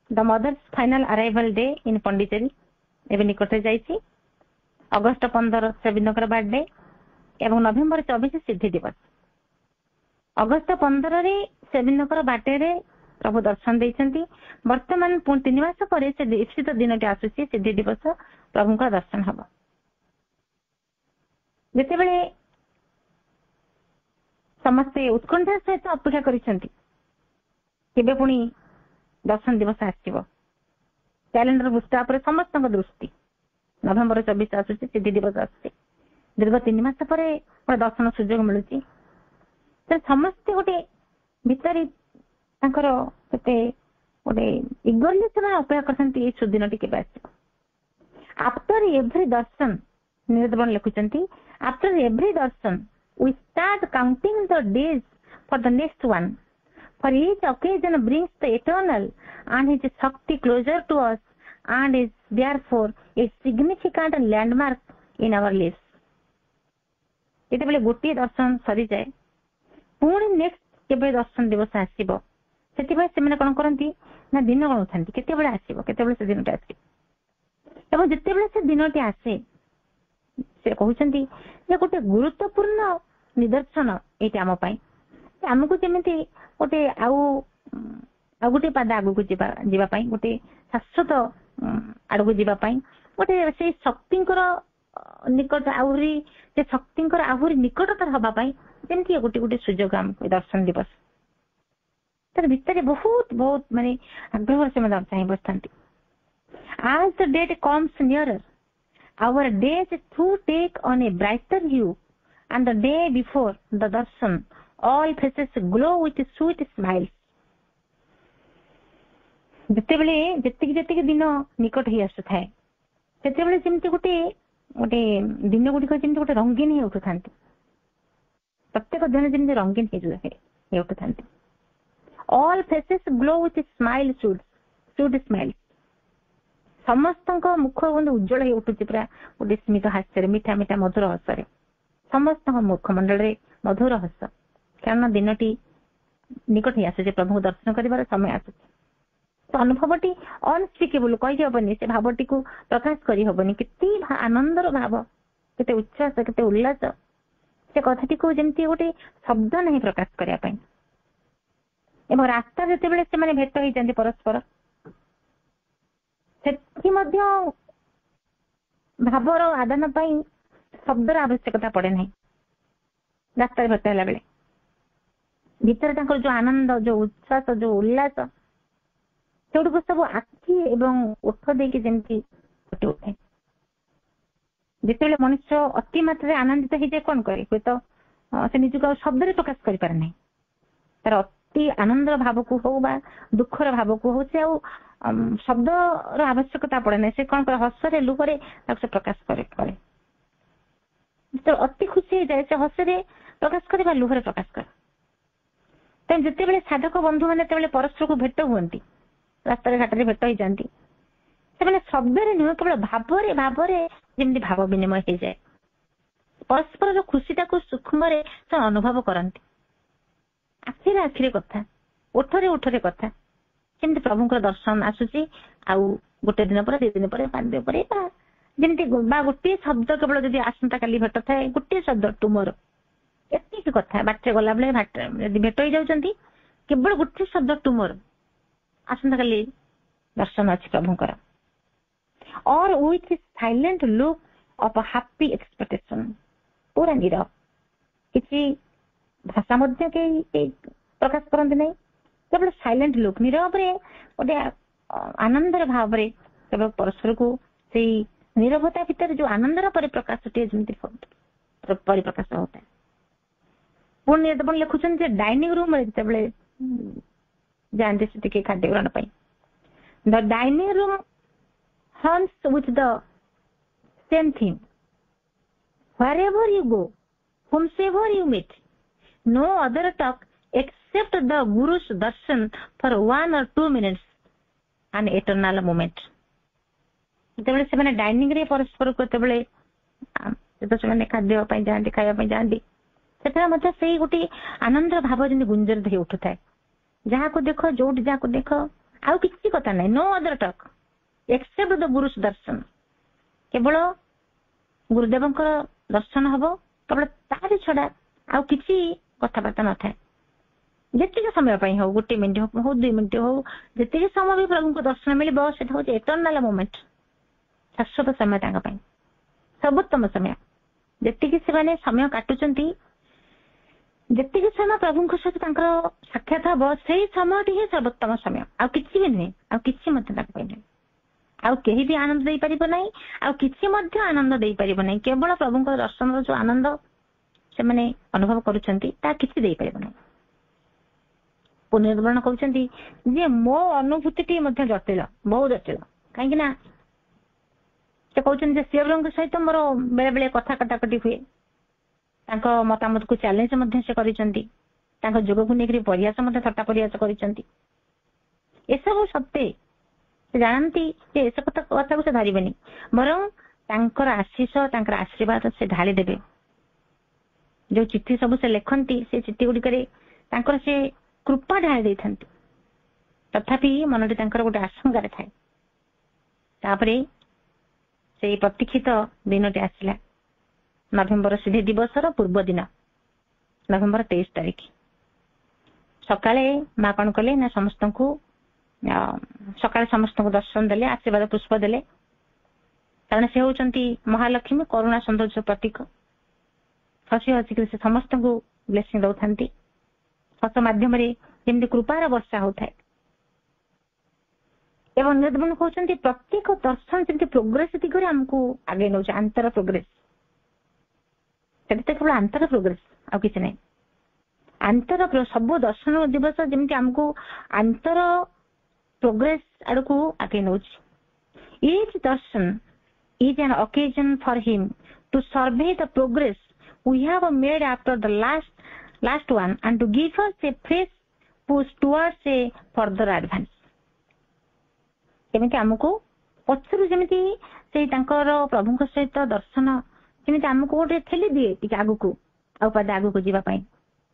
the mother's final arrival day in Pondicherry एवं निकट जाइए अगस्त 15 श्रीअरविंद बर्थडे एवं नवेम्बर 24 सिद्धि दिवस अगस्त 15 श्रीअरविंद बर्थडे प्रभु दर्शन देती वर्तमान पुणी 3 मास पर ईप्सित दिन आसूसी सिद्धि दिवस प्रभु का दर्शन हम जिते समस्ते उत्कंठा सहित अपेक्षा कर पुणी दर्शन दिवस आसव कैलेंडर पृष्ठा पर समस्त दृष्टि नवेम्बर 24 आसूसी सिद्धि दिवस आसुचे दीर्घ 3 मास पर दर्शन सुजोग मिलूची समस्ते गोटे भितर गोटे इगरली से अपेक्षा करते सुदिन टी आफ्टर एव्री दर्शन निरतरण लिखुंट after every darshan we start counting the days for the next one for each occasion brings the eternal and his shakti closer to us and is therefore a significant landmark in our lives जेते गोटे दर्शन सरी जाए पुणी next केबे दर्शन दिवस आसीबो सेति से मैंने कौन करती ना दिन गणुता केते आसो केते से दिन आसो जिते से दिन टी आसे से कहते गोटे गुरुत्वपूर्ण निदर्शन ये आम आमको जमी गोटे आउ गोटे पाद आगू को जीवाई गोटे शाश्वत आड़ को जीवाई गोटे से शक्ति निकट आहरी से शक्ति आहरी निकटतर हाँपाई जमी गोटे गोटे सुजोग आमको दर्शन दिवस तर भितर बहुत बहुत माने आग्रह से चाह बसता as the date comes nearer our days to take on a brighter hue and the day before the darshan all faces glow with sweet smiles. ଯେତେବେଳେ ଯେତିକି ଯେତିକି ଦିନ ନିକଟ ହେଇ ଆସୁଥାଏ ସେତେବେଳେ ଯେମିତି ଗୋଟେ ଗୋଟେ ଦିନ ଗୁଡିକ ଯେମିତି ଗୋଟେ ରଙ୍ଗୀନ ହେଇ ଉଠୁଥାନ୍ତି, ପ୍ରତ୍ୟେକ ଦିନ ଯେମିତି ରଙ୍ଗୀନ ହେଇ ଉଠୁଥାନ୍ତି। all faces glow with smile, sweet smiles. ସମସ୍ତଙ୍କ ମୁଖ ଉଜ୍ଜଳ ହେଇ ଉଠୁଛି ପୁରା ଗୋଟେ ସ୍ମିତ ହାସ୍ୟରେ, ମିଠା ମିଠା ମଧୁର ହସରେ। ସମସ୍ତଙ୍କ ମୁଖମଣ୍ଡଳରେ ମଧୁର ହସ, କାରଣ ଦିନଟି ନିକଟ ହେଇ ଆସୁଛି, ପ୍ରଭୁଙ୍କୁ ଦର୍ଶନ କରିବାର ସମୟ ଆସୁଛି। ତ ଅନୁଭବଟି ଅନସ୍ପିକେବଲ, କହିହବନି, ସେ ଭାବଟିକୁ ପ୍ରକାଶ କରିହବନି। କେତେ ଆନନ୍ଦର ଭାବ, କେତେ ଉଚ୍ଛ୍ୱାସ, କେତେ ଉଲ୍ଲାସ, ସେ କଥାଟିକୁ ଯେମିତି ଗୋଟେ ଶବ୍ଦ ନାହିଁ ପ୍ରକାଶ କରିବା ପାଇଁ। ଏବଂ ରାସ୍ତା ଯେତେବେଳେ ସେମାନେ ଭେଟ ହେଇଯାନ୍ତି ପରସ୍ପର, ସେଠି ମଧ୍ୟ ଭାବର ଆଦାନ ପାଇଁ ଶବ୍ଦର ଆବଶ୍ୟକତା ପଡେ ନାହିଁ। ରାସ୍ତାରେ ଭେଟ ହେଲା ବେଳେ ଭିତରେ ତାଙ୍କର ଯୋଉ ଆନନ୍ଦ, ଯୋଉ ଉଚ୍ଛ୍ୱାସ, ଯୋଉ ଉଲ୍ଲାସ, ସେଗୁଡିକୁ ସବୁ ଆଖି ଏବଂ ଓଠ ଦେଇକି ଯେମିତି ଫୁଟି ଉଠେ। ଯେତେବେଳେ ମଣିଷ ଅତି ମାତ୍ରାରେ ଆନନ୍ଦିତ ହେଇଯାଏ କଣ କରେ, ହୁଏତ ସେ ନିଜକୁ ଆଉ ଶବ୍ଦରେ ପ୍ରକାଶ କରିପାରେ ନାହିଁ। ତାର ଅତି ଆନନ୍ଦର ଭାବକୁ ହଉ ବା ଦୁଃଖର ଭାବକୁ ହଉ, ସେ ଆଉ ଶବ୍ଦର ଆବଶ୍ୟକତା ପଡେ ନାହିଁ। ସେ କଣ କରେ, ହସରେ ଲୁହରେ ତାକୁ ସେ ପ୍ରକାଶ କରେ। ଯେତେବେଳେ ଅତି ଖୁସି ହେଇଯାଏ ସେ ହସରେ ପ୍ରକାଶ କରେ ବା ଲୁହରେ ପ୍ରକାଶ କରେ। ତେଣୁ ଯେତେବେଳେ ସାଧକ ବନ୍ଧୁମାନେ ଯେତେବେଳେ ପରସ୍ପରକୁ ଭେଟ ହୁଅନ୍ତି, ରାସ୍ତାରେ ଘାଟରେ ଭେଟ ହେଇଯାନ୍ତି, ସେମାନେ ଶବ୍ଦରେ ନୁହେଁ କେବଳ ଭାବରେ ଯେମିତି ଭାବ ବିନିମୟ ହେଇଯାଏ। ପରସ୍ପରର ଖୁସିଟାକୁ ସୂକ୍ଷ୍ମରେ ସେ ଅନୁଭବ କରନ୍ତି। ଆଖିରେ କଥା, ଓଠରେ କଥା, ଯେମିତି ପ୍ରଭୁଙ୍କର ଦର୍ଶନ ଆସୁଛି ଆଉ ଗୋଟେ ଦିନ ପରେ, 2 ଦିନ ପରେ, 5 ଦିନ ପରେ, ବା ଯେମିତି ବା ଗୋଟିଏ ଶବ୍ଦ କେବଳ ଯଦି ଆସନ୍ତା କାଲି ଭେଟ ଥାଏ, ଗୋଟିଏ ଶବ୍ଦ ଟୁମୋରୋ, ଏତିକି କଥା। ବାଟରେ ଗଲାବେଳେ ଯଦି ଭେଟ ହେଇଯାଉଛନ୍ତି, କେବଳ ଗୋଟିଏ ଶବ୍ଦ ଟୁମୋରୋ, ଆସନ୍ତା କାଲି ଦର୍ଶନ ଅଛି ପ୍ରଭୁଙ୍କର। or with his silent look of a happy expectation, ପୁରା ନୀରବ, କିଛି ଭାଷା ମଧ୍ୟ କେହି ପ୍ରକାଶ କରନ୍ତି ନାହିଁ, କେବଳ ସାଇଲେଣ୍ଟ ଲୁକ୍, ନୀରବରେ ଗୋଟେ ଆନନ୍ଦର ଭାବରେ କେବଳ ପରସ୍ପରକୁ ସେଇ ନୀରବତା ଭିତରେ ଯୋଉ ଆନନ୍ଦର ପରିପ୍ରକାଶଟିଏ ଯେମିତି ପରିପ୍ରକାଶ ହଉଥାଏ। ପୁଣି ଲେଖୁଛନ୍ତି ଯେ ଡାଇନିଂ ରୁମରେ ଯେତେବେଳେ ଯାଆନ୍ତି ସେଠିକି ଖାଦ୍ୟ ଗ୍ରହଣ ପାଇଁ, the dining room hums with the same theme. Wherever you go, whomsoever you meet, no other talk except the Guru's darshan for 1 or 2 minutes, an eternal moment. ଯେତେବେଳେ ସେମାନେ ଡାଇନିଂ ରେ ପରସ୍ପରକୁ ଯେତେବେଳେ ସେମାନେ ଖାଦ୍ୟ ପାଇଁ ଯାଆନ୍ତି, ଖାଇବା ପାଇଁ ଯାଆନ୍ତି, ସେଠାରେ ମଧ୍ୟ ସେଇ ଗୋଟେ ଆନନ୍ଦର ଭାବ ଯେମିତି ଗୁଞ୍ଜରିତ ହେଇ ଉଠୁଥାଏ। ଯାହାକୁ ଦେଖ, ଯୋଉଠି ଯାହାକୁ ଦେଖ, ଆଉ କିଛି କଥା ନାହିଁ, no other talk except the Guru's darshan, କେବଳ ଗୁରୁଦେବଙ୍କର ଦର୍ଶନ ହବ, କେବଳ ତାରି ଛଡା ଆଉ କିଛି କଥାବାର୍ତ୍ତା ନଥାଏ। ଯେତିକି ସମୟ ପାଇଁ ହଉ, 1 ମିନିଟ ହଉ, 2 ମିନିଟ ହଉ, ଯେତିକି ସମୟ ବି ପ୍ରଭୁଙ୍କ ଦର୍ଶନ ମିଳିବ, ସେଟା ହଉଛି ଏଟର୍ନାଲ ମୋମେଣ୍ଟ, ଶାଶ୍ୱତ ସମୟ ତାଙ୍କ ପାଇଁ, ସର୍ବୋତ୍ତମ ସମୟ। ଯେତିକି ସେମାନେ ସମୟ କାଟୁଛନ୍ତି, ଯେତିକି ସମୟ ପ୍ରଭୁଙ୍କ ସହିତ ତାଙ୍କର ସାକ୍ଷାତ ହବ, ସେଇ ସମୟଟି ହିଁ ସର୍ବୋତ୍ତମ ସମୟ, ଆଉ କିଛି ବି ନୁହେଁ, ଆଉ କିଛି ମଧ୍ୟ ତାଙ୍କ ପାଇଁ ନୁହେଁ। ଆଉ କେହି ବି ଆନନ୍ଦ ଦେଇପାରିବ ନାହିଁ, ଆଉ କିଛି ମଧ୍ୟ ଆନନ୍ଦ ଦେଇପାରିବ ନାହିଁ। କେବଳ ପ୍ରଭୁଙ୍କ ଦର୍ଶନର ଯୋଉ ଆନନ୍ଦ ସେମାନେ ଅନୁଭବ କରୁଛନ୍ତି, ତାହା କିଛି ଦେଇପାରିବ ନାହିଁ। ପୁନର୍ବିବରଣ କରୁଛନ୍ତି ଯେ ମୋ ଅନୁଭୂତିଟି ମଧ୍ୟ ଜଟିଳ, ବହୁ ଜଟିଳ। କାହିଁକି ନା ସେ କହୁଛନ୍ତି ଯେ ଶିବଙ୍କ ସହିତ ମୋର ବେଳେ ବେଳେ କଥା କଟାକଟି ହୁଏ, ତାଙ୍କ ମତାମତକୁ ଚ୍ୟାଲେଞ୍ଜ ମଧ୍ୟ ସେ କରିଛନ୍ତି, ତାଙ୍କ ଯୋଗକୁ ନେଇକରି ପରିହାସ ମଧ୍ୟ ଥଟ୍ଟା ପରିହାସ କରିଛନ୍ତି। ଏସବୁ ସତ୍ତ୍ୱେ ସେ ଜାଣନ୍ତି ଯେ ଏସବୁ କଥାକୁ ସେ ଧରିବେନି, ବରଂ ତାଙ୍କର ଆଶୀଷ, ତାଙ୍କର ଆଶୀର୍ବାଦ ସେ ଢାଳି ଦେବେ। ଯୋଉ ଚିଠି ସବୁ ସେ ଲେଖନ୍ତି, ସେ ଚିଠି ଗୁଡିକରେ ତାଙ୍କର ସେ କୃପା ଢାଳି ଦେଇଥାନ୍ତି। ତଥାପି ମନଟି ତାଙ୍କର ଗୋଟେ ଆଶଙ୍କାରେ ଥାଏ। ତାପରେ ସେଇ ପ୍ରତୀକ୍ଷିତ ଦିନଟି ଆସିଲା, ନଭେମ୍ବର ସିଦ୍ଧି ଦିବସର ପୂର୍ବ ଦିନ, ନଭେମ୍ବର 23 ତାରିଖ ସକାଳେ ମା କଣ କଲେ ନା, ସକାଳେ ସମସ୍ତଙ୍କୁ ଦର୍ଶନ ଦେଲେ, ଆଶୀର୍ବାଦ ପୁଷ୍ପ ଦେଲେ। କାରଣ ସେ ହଉଛନ୍ତି ମହାଲକ୍ଷ୍ମୀ, କରୁଣା ସୌନ୍ଦର୍ଯ୍ୟ ପ୍ରତୀକ। ହସି ହସିକି ସେ ସମସ୍ତଙ୍କୁ ବ୍ଲେସିଂ ଦଉଥାନ୍ତି, ହସ ମାଧ୍ୟମରେ ଯେମିତି କୃପାର ବର୍ଷା ହଉଥାଏ। ଏବଂ ନିର୍ଦ୍ଦେଶ କହୁଛନ୍ତି ପ୍ରତ୍ୟେକ ଦର୍ଶନ ଯେମିତି ପ୍ରୋଗ୍ରେସ ଦିଗରେ ଆମକୁ ଆଗେଇ ନଉଛି, ଆନ୍ତର ପ୍ରୋଗ୍ରେସ। ସେଟା ତ କେବଳ ଆନ୍ତର ପ୍ରୋଗ୍ରେସ, ଆଉ କିଛି ନାହିଁ। ସବୁ ଦର୍ଶନ ଦିବସ ଯେମିତି ଆମକୁ ଆନ୍ତର ପ୍ରୋଗ୍ରେସ ଆଡକୁ ଆଗେଇ ନଉଛି। Each darshan is an occasion for him to survey the progress we have made after the last one and to give us a fresh push towards a further advance। ଯେମିତି ଆମକୁ ପଛରୁ ଯେମିତି ସେଇ ତାଙ୍କର ପ୍ରଭୁଙ୍କ ସହିତ ଦର୍ଶନ ଯେମିତି ଆମକୁ ଗୋଟେ ଠେଲି ଦିଏ ଟିକେ ଆଗକୁ, ଆଉ ପାଦେ ଆଗକୁ ଯିବା ପାଇଁ,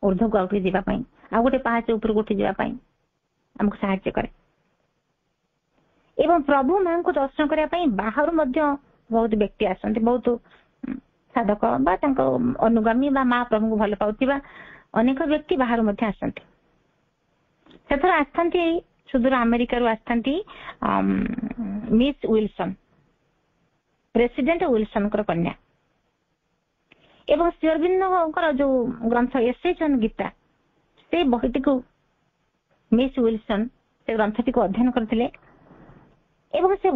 ଊର୍ଦ୍ଧ୍ୱକୁ ଆଉ ଟିକେ ଯିବା ପାଇଁ, ଆଉ ଗୋଟେ ପାହାଚ ଉପରକୁ ଉଠି ଯିବା ପାଇଁ ଆମକୁ ସାହାଯ୍ୟ କରେ। ଏବଂ ପ୍ରଭୁ ମାଙ୍କୁ ଦର୍ଶନ କରିବା ପାଇଁ ବାହାରୁ ମଧ୍ୟ ବହୁତ ବ୍ୟକ୍ତି ଆସନ୍ତି, ବହୁତ ସାଧକ ବା ତାଙ୍କ ଅନୁଗାମୀ ବା ମା ପ୍ରଭୁଙ୍କୁ ଭଲ ପାଉଥିବା ଅନେକ ବ୍ୟକ୍ତି ବାହାରୁ ମଧ୍ୟ ଆସନ୍ତି। ସେଥର ଆସିଥାନ୍ତି ସୁଦୂର ଆମେରିକାରୁ ଆସିଥାନ୍ତି ମିସ୍ ୱିଲସନ, ପ୍ରେସିଡେଣ୍ଟ ୱିଲସନଙ୍କର କନ୍ୟା। ଏବଂ ଶ୍ରୀ ଅରବିନ୍ଦଙ୍କର ଯୋଉ ଗ୍ରନ୍ଥ ଏସେଜନ ଗୀତା, ସେ ବହିଟିକୁ ମିସ୍ ୱିଲସନ ସେ ଗ୍ରନ୍ଥଟିକୁ ଅଧ୍ୟୟନ କରିଥିଲେ। ଏବଂ ସେ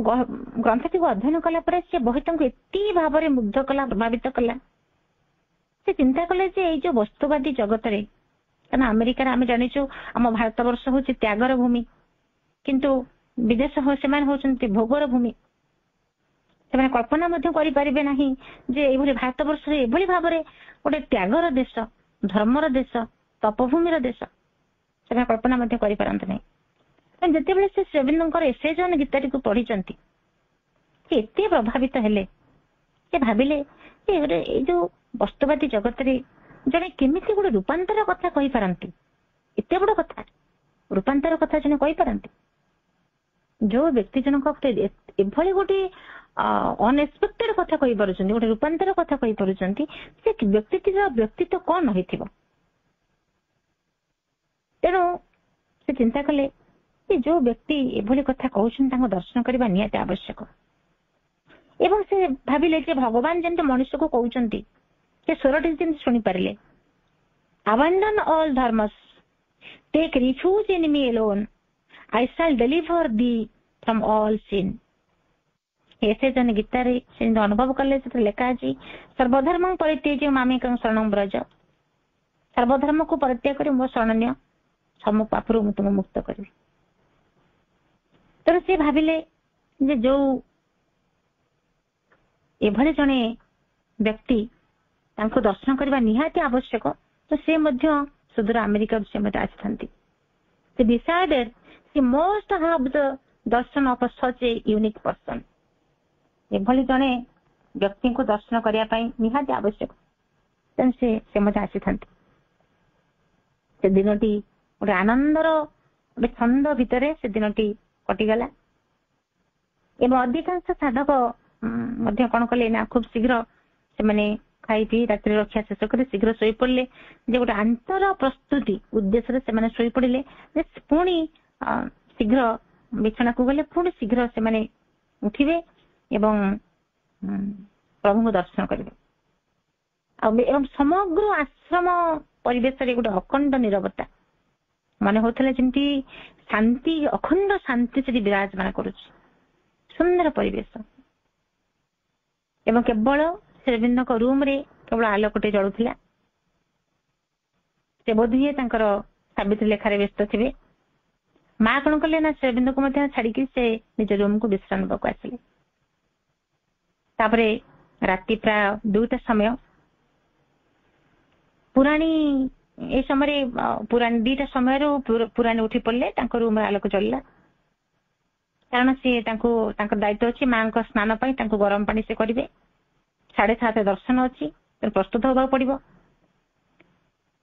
ଗ୍ରନ୍ଥଟିକୁ ଅଧ୍ୟୟନ କଲା ପରେ ସେ ବହି ତାଙ୍କୁ ଏତେ ଭାବରେ ମୁଗ୍ଧ କଲା, ପ୍ରଭାବିତ କଲା। ସେ ଚିନ୍ତା କଲେ ଯେ ଏଇ ଯୋଉ ବସ୍ତୁବାଦୀ ଜଗତରେ, କାରଣ ଆମେରିକାରେ ଆମେ ଜାଣିଛୁ ଆମ ଭାରତ ବର୍ଷ ହଉଛି ତ୍ୟାଗର ଭୂମି, କିନ୍ତୁ ବିଦେଶ ସେମାନେ ହଉଛନ୍ତି ଭୋଗର ଭୂମି। ସେମାନେ କଳ୍ପନା ମଧ୍ୟ କରିପାରିବେ ନାହିଁ ଯେ ଏଇଭଳି ଭାରତ ବର୍ଷରେ ଏଭଳି ଭାବରେ ଗୋଟେ ତ୍ୟାଗର ଦେଶ, ଧର୍ମର ଦେଶ, ତପଭୂମିର ଦେଶ, ସେମାନେ କଳ୍ପନା ମଧ୍ୟ କରିପାରନ୍ତି ନାହିଁ। ଯେତେବେଳେ ସେ ଶ୍ରୀ ଅରବିନ୍ଦଙ୍କର ଏସେଜନ ଗୀତାଟିକୁ ପଢିଛନ୍ତି, ସେ ଏତେ ପ୍ରଭାବିତ ହେଲେ, ସେ ଭାବିଲେ ଯେ ଏଇ ଯୋଉ ବସ୍ତୁବାଦୀ ଜଗତରେ ଜଣେ କେମିତି ଗୋଟେ ରୂପାନ୍ତର କଥା କହିପାରନ୍ତି, ଏତେ ବଡ କଥା, ରୂପାନ୍ତର କଥା ଜଣେ କହିପାରନ୍ତି। ଯୋଉ ବ୍ୟକ୍ତି ଜଣଙ୍କ ଏଭଳି ଗୋଟେ ଅନଏକ୍ସପେକ୍ଟେଡ କଥା କହିପାରୁଛନ୍ତି, ଗୋଟେ ରୂପାନ୍ତର କଥା କହିପାରୁଛନ୍ତି, ସେ ବ୍ୟକ୍ତିଟିର ବ୍ୟକ୍ତିତ୍ୱ କଣ ହୋଇଥିବ। ତେଣୁ ସେ ଚିନ୍ତା କଲେ ଯେ ଯୋଉ ବ୍ୟକ୍ତି ଏଭଳି କଥା କହୁଛନ୍ତି ତାଙ୍କୁ ଦର୍ଶନ କରିବା ନିହାତି ଆବଶ୍ୟକ। ଏବଂ ସେ ଭାବିଲେ ଯେ ଭଗବାନ ଯେମିତି ମଣିଷକୁ କହୁଛନ୍ତି, ସେ ସ୍ୱରଟି ଯେମିତି ଶୁଣିପାରିଲେ, abandon all dharmas, take refuge in me alone, I shall deliver thee from all sin। ଏସେଜନ ଗୀତାରେ ସେ ଅନୁଭବ କଲେ, ସେଥିରେ ଲେଖା ଅଛି ସର୍ବଧର୍ମ ପରିତ୍ୟଜ୍ୟ ମାମେକଂ ଶରଣଂ ବ୍ରଜ, ସର୍ବଧର୍ମକୁ ପରିତ୍ୟାଗ କରି ମୋ ଶରଣ ନିଅ, ସବୁ ପାପରୁ ମୁଁ ତୁମକୁ ମୁକ୍ତ କରିବି। ତେଣୁ ସେ ଭାବିଲେ ଯେ ଯୋଉ ଏଭଳି ଜଣେ ବ୍ୟକ୍ତି ତାଙ୍କୁ ଦର୍ଶନ କରିବା ନିହାତି ଆବଶ୍ୟକ, ତ ସେ ମଧ୍ୟ ସୁଦୂର ଆମେରିକାରୁ ସେ ମଧ୍ୟ ଆସିଥାନ୍ତି। ସେ decided he must have the ଦର୍ଶନ of such a unique person। ଏଭଳି ଜଣେ ବ୍ୟକ୍ତିଙ୍କୁ ଦର୍ଶନ କରିବା ପାଇଁ ନିହାତି ଆବଶ୍ୟକ, ତେଣୁ ସେ ମଧ୍ୟ ଆସିଥାନ୍ତି। ସେ ଦିନଟି ଗୋଟେ ଆନନ୍ଦର ଗୋଟେ ଛନ୍ଦ ଭିତରେ ସେ ଦିନଟି କଟିଗଲା। ଏବଂ ଅଧିକାଂଶ ସାଧକ ମଧ୍ୟ କଣ କଲେ ନା, ଖୁବ ଶୀଘ୍ର ସେମାନେ ଖାଇ ପିଇ ରାତ୍ରି ରକ୍ଷା ଶେଷ କରି ଶୀଘ୍ର ଶୋଇପଡିଲେ। ଯେ ଗୋଟେ ଆନ୍ତର ପ୍ରସ୍ତୁତି ଉଦ୍ଦେଶ୍ୟରେ ସେମାନେ ଶୋଇପଡିଲେ ଯେ ପୁଣି ଶୀଘ୍ର ବିଛଣାକୁ ଗଲେ, ପୁଣି ଶୀଘ୍ର ସେମାନେ ଉଠିବେ ଏବଂ ପ୍ରଭୁଙ୍କୁ ଦର୍ଶନ କରିବେ। ଏବଂ ସମଗ୍ର ଆଶ୍ରମ ପରିବେଶରେ ଗୋଟେ ଅଖଣ୍ଡ ନିରବତା, ମନେ ହଉଥିଲା ଯେମିତି ଶାନ୍ତି, ଅଖଣ୍ଡ ଶାନ୍ତି ସେଠି ବିରାଜମାନ କରୁଛି, ସୁନ୍ଦର ପରିବେଶ। ଏବଂ କେବଳ ଶ୍ରୀ ଅରବିନ୍ଦଙ୍କ ରୁମରେ କେବଳ ଆଲୋକଟେ ଜଳୁଥିଲା। ସେ ବୋଧହୁଏ ତାଙ୍କର ସାବିତ୍ରୀ ଲେଖାରେ ବ୍ୟସ୍ତ ଥିବେ। ମା କଣ କଲେ ନା, ଶ୍ରୀ ଅରବିନ୍ଦଙ୍କୁ ମଧ୍ୟ ଛାଡିକି ସେ ନିଜ ରୁମକୁ ବିଶ୍ରାମ ନେବାକୁ ଆସିଲେ। ତାପରେ ରାତି ପ୍ରାୟ 2ଟା ସମୟ, ପୁରାଣୀ ଏ ସମୟରେ ପୁରାଣୀ 2ଟା ସମୟରୁ ପୁରାଣୀ ଉଠି ପଡିଲେ, ତାଙ୍କ ରୁମରେ ଆଲୋକ ଜଳିଲା। କାରଣ ସିଏ ତାଙ୍କର ଦାୟିତ୍ୱ ଅଛି ମାଙ୍କ ସ୍ନାନ ପାଇଁ ତାଙ୍କୁ ଗରମ ପାଣି ସେ କରିବେ। 7:30 ଦର୍ଶନ ଅଛି, ପ୍ରସ୍ତୁତ ହେବାକୁ ପଡିବ।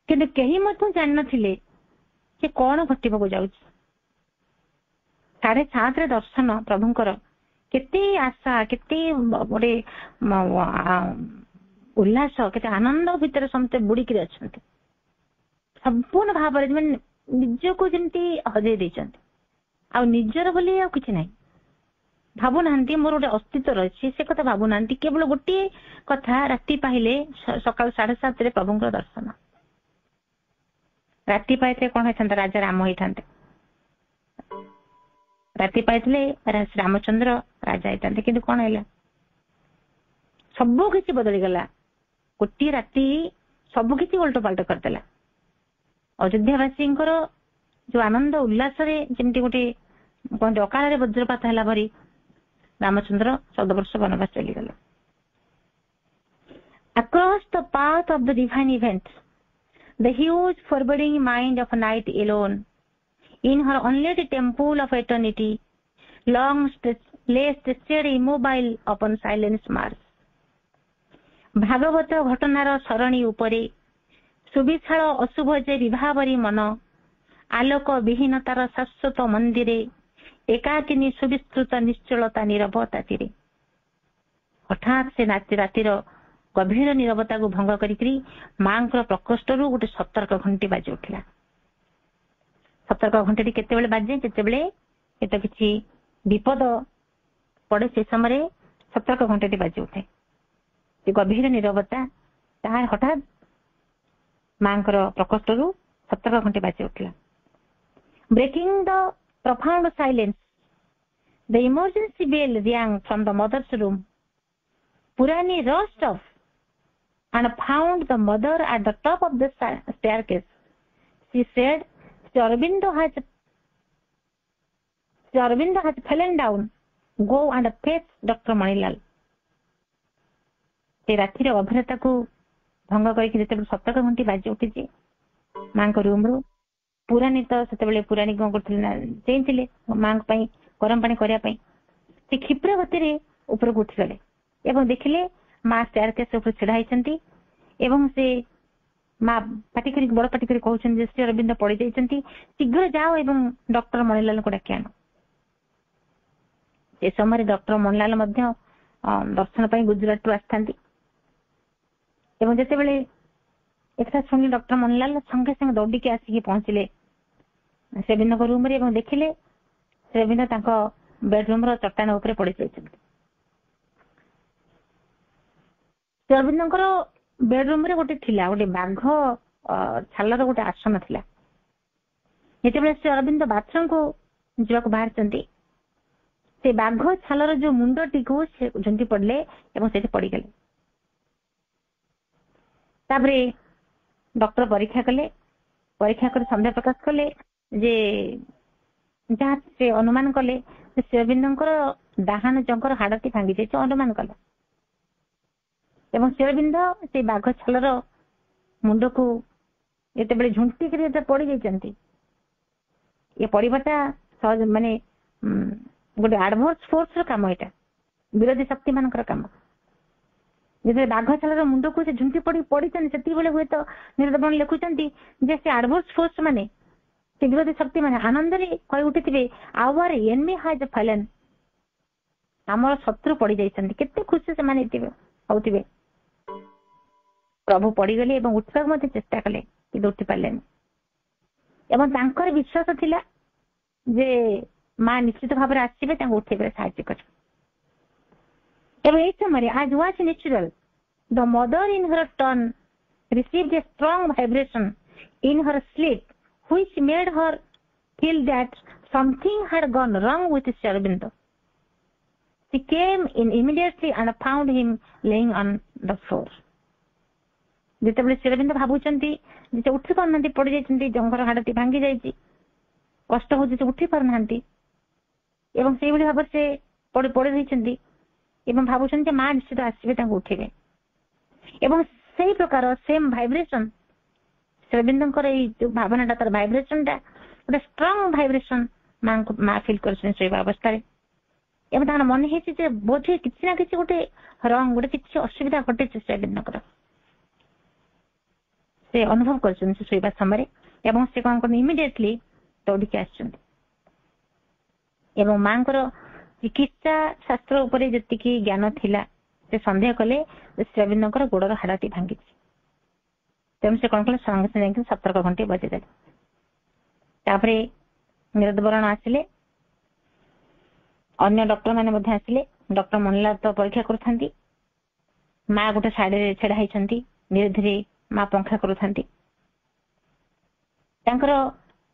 କିନ୍ତୁ କେହି ମଧ୍ୟ ଜାଣିନଥିଲେ ଯେ କଣ ଘଟିବାକୁ ଯାଉଛି। 7:30 ଦର୍ଶନ ପ୍ରଭୁଙ୍କର, କେତେ ଆଶା, କେତେ ଗୋଟେ ଉଲ୍ଲାସ, କେତେ ଆନନ୍ଦ ଭିତରେ ସମସ୍ତେ ବୁଡିକିରି ଅଛନ୍ତି। ସମ୍ପୂର୍ଣ୍ଣ ଭାବରେ ନିଜକୁ ଯେମିତି ହଜେଇ ଦେଇଛନ୍ତି, ଆଉ ନିଜର ବୋଲି ଆଉ କିଛି ନାହିଁ। ଭାବୁନାହାନ୍ତି ମୋର ଗୋଟେ ଅସ୍ତିତ୍ୱ ରହିଛି, ସେ କଥା ଭାବୁନାହାନ୍ତି। କେବଳ ଗୋଟିଏ କଥା, ରାତି ପାହିଲେ ସକାଳ 7:30 ପ୍ରଭୁଙ୍କର ଦର୍ଶନ। ରାତି ପାଇଥିଲେ କଣ ହେଇଥାନ୍ତା, ରାଜା ରାମ ହେଇଥାନ୍ତେ। ରାତି ପାଇଥିଲେ ରାମଚନ୍ଦ୍ର ରାଜା ହେଇଥାନ୍ତେ। କିନ୍ତୁ କଣ ହେଲା, ସବୁ କିଛି ବଦଳିଗଲା। गोटे राति सबकि उल्ट पाल्ट करदेला। अयोध्यावासींकर जो आनंद उल्लास जमी गोटे कहते अकाल वज्रपात है भरी रामचंद्र 14 वर्ष वनवास चलीगले। Across the path of the divine events, the huge forbidding mind of night alone, in her unlit temple of eternity, long lay stretched immobile upon silence Mars. Bhagavat घटनार सरणी उपरे सुविशाल अशुभ जे विभावरी मन, आलोक विहीनतार शाश्वत मंदिरे एकाकिनी सुविस्तृत निश्चलता नीरवता तीरे। हठात से रातिर गभीर नीरवता को भंग करी मां प्रकोष्ठ गोटे सतर्क घंटी बाजी उठिला। सतर्क घंटी केते बाजे जितेबले एत किसी विपद पड़े से समय सतर्क घंटी बाजी उठे। गभीर नीरवता तार हठात मां प्रकोष्ठ सतर्क घंटी बाजी उठिला। Breaking the profound silence, the emergency bell rang from the mother's room. Purani rushed off and found the mother at the top of the staircase. She said, Sri Aurobindo has fallen down. Go and fetch Dr. Manilal. से रातिर अभरता को भंग करके सतर्क घंटी बाजी उठी मां room रू पुरानी तो से पुरानी कौन करते माँ गरम पानी करने से क्षिप्र गति ऊपर को उठिगले एवं देखिले माँ स्टेयर केस ऊपर छिड़ा होती से माँ पाटी कर बड़ पाटी कर कहते श्री अरविंद पड़ जाती शीघ्र जाओ एवं डॉक्टर मणिलाल को डाक आन। से समय डॉक्टर मणिलाल दर्शन पर गुजरात आसता जिते बड़े एक शुणी डॉक्टर मणिलाल संगे संगे दौड़िकी आसिक पहुंचले श्रीअरविंद रूम रे देखिले श्रीअरविंद बेडरूम चट्टान उपर पड़ जाते। श्रीअरविंद बेडरूम रे गोटे थिला गोटे बाघ छालर गोटे आसन थिला। जिते श्रीअरविंद बाथरूम को जावाक बाहर से बाघ छालर जो मुंडटी को झुंटी पड़े से पड़गले। तापरे डॉक्टर परीक्षा कले परीक्षा कर संदेह प्रकाश कले जे जहाँ से अनुमान कले श्रीअरविंद डाहाण जंकर हाड़टी भांगी जाए अनुमान कले श्रीअरविंद से बाघ छालर मुंड को ये झुंटी कर पड़ जाती ये पड़ाटा सहज माने गोटे एडवर्स फोर्स काम यहाँ विरोधी शक्ति मान काम जिसे बाघ छालर मुंड को झुंटी पड़ी से हुए तो निरदबन लिखुंट जे से एडवर्स फोर्स माने से विरोधी शक्ति माने आनंद कही उठी आवर एनिमी हैज फैलन आमर शत्रु पड़ जाती केते खुशी से माने होते प्रभु पड़गले उठा चेष्टा कले कि उठी पारे विश्वास थिला जे माँ निश्चित भाव में आसवे उठे साहय कर। समय as was natural, the mother in her turn received a strong vibration in her sleep which made her feel that something had gone wrong with Sri Aurobindo. She came in immediately and found him laying on the floor. जिते श्री अरविंद भावुंट उठी पारना पड़ जाती जंगर हाड़ती भांगी जाइए कष्ट हो उठी पारना से भाव से पड़ रही भावुं माँ निश्चित आसवे उठे से प्रकार सेम भाइब्रेशन श्रीअरविंद जो भावना तार भाइब्रेशन टा गोटे स्ट्रंग भाइब्रेशन माँ फिल कर अवस्था मन है बोधे किसी ना किसी गोटे रंग गोटे किसी असुविधा घटे श्रीअरविंद से अनुभव कर समय से कौन कर इमिडिएटली दौड़िकी आस माँ चिकित्सा शास्त्र उपरे जी ज्ञान थिला से संदेह कले श्रीअरविंद गोड़र हाड़टी भांगी तेणु से कौन कले संगे संगे सतर्क घंटे बजेदे निरदबरण आसिले अन्य डॉक्टर मैंने आसिले डॉक्टर मणिलाल तो परीक्षा करुथांती माँ गोटे साइड छेड़ा होती धीरे धीरे माँ पंखा करुथांती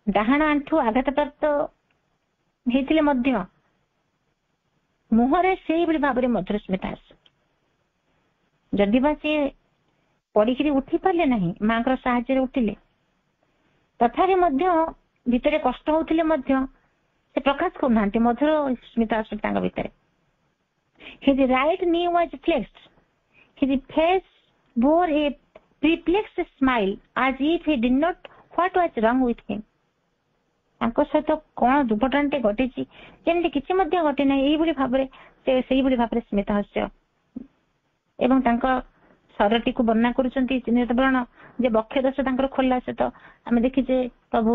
डाहाण आंठू आघातप्राप्त होइथिले मध्य मुहरे से भाव में मधुर स्मिता आस जदि सी ପଡିକିରି ଉଠି ପାରିଲେ ନାହିଁ, ମାଙ୍କର ସାହାଯ୍ୟରେ ଉଠିଲେ। ତଥାପି ମଧ୍ୟ ଭିତରେ କଷ୍ଟ ହଉଥିଲେ ମଧ୍ୟ ସେ ପ୍ରକାଶ କରୁନାହାନ୍ତି, ମଧୁର ସ୍ମିତ ଆସୁଛି ତାଙ୍କ ଭିତରେ। His right knee was flexed. His face bore a perplexed smile as if he did not what was wrong with him. ତାଙ୍କ ସହିତ କଣ ଦୁର୍ଘଟଣାଟେ ଘଟିଛି, ଯେମିତି କିଛି ମଧ୍ୟ ଘଟି ନାହିଁ, ଏଇଭଳି ଭାବରେ ସେ ସେଇଭଳି ଭାବରେ ସ୍ମିତ ହାସ୍ୟ ଏବଂ ତାଙ୍କ ଶରୀରଟିକୁ ବର୍ଣ୍ଣନା କରୁଛନ୍ତି ନିରତବ୍ରଣ ଯେ ବକ୍ଷ ଦୋଷ ତାଙ୍କର ଖୋଲା ସହିତ ଆମେ ଦେଖିଛେ ପ୍ରଭୁ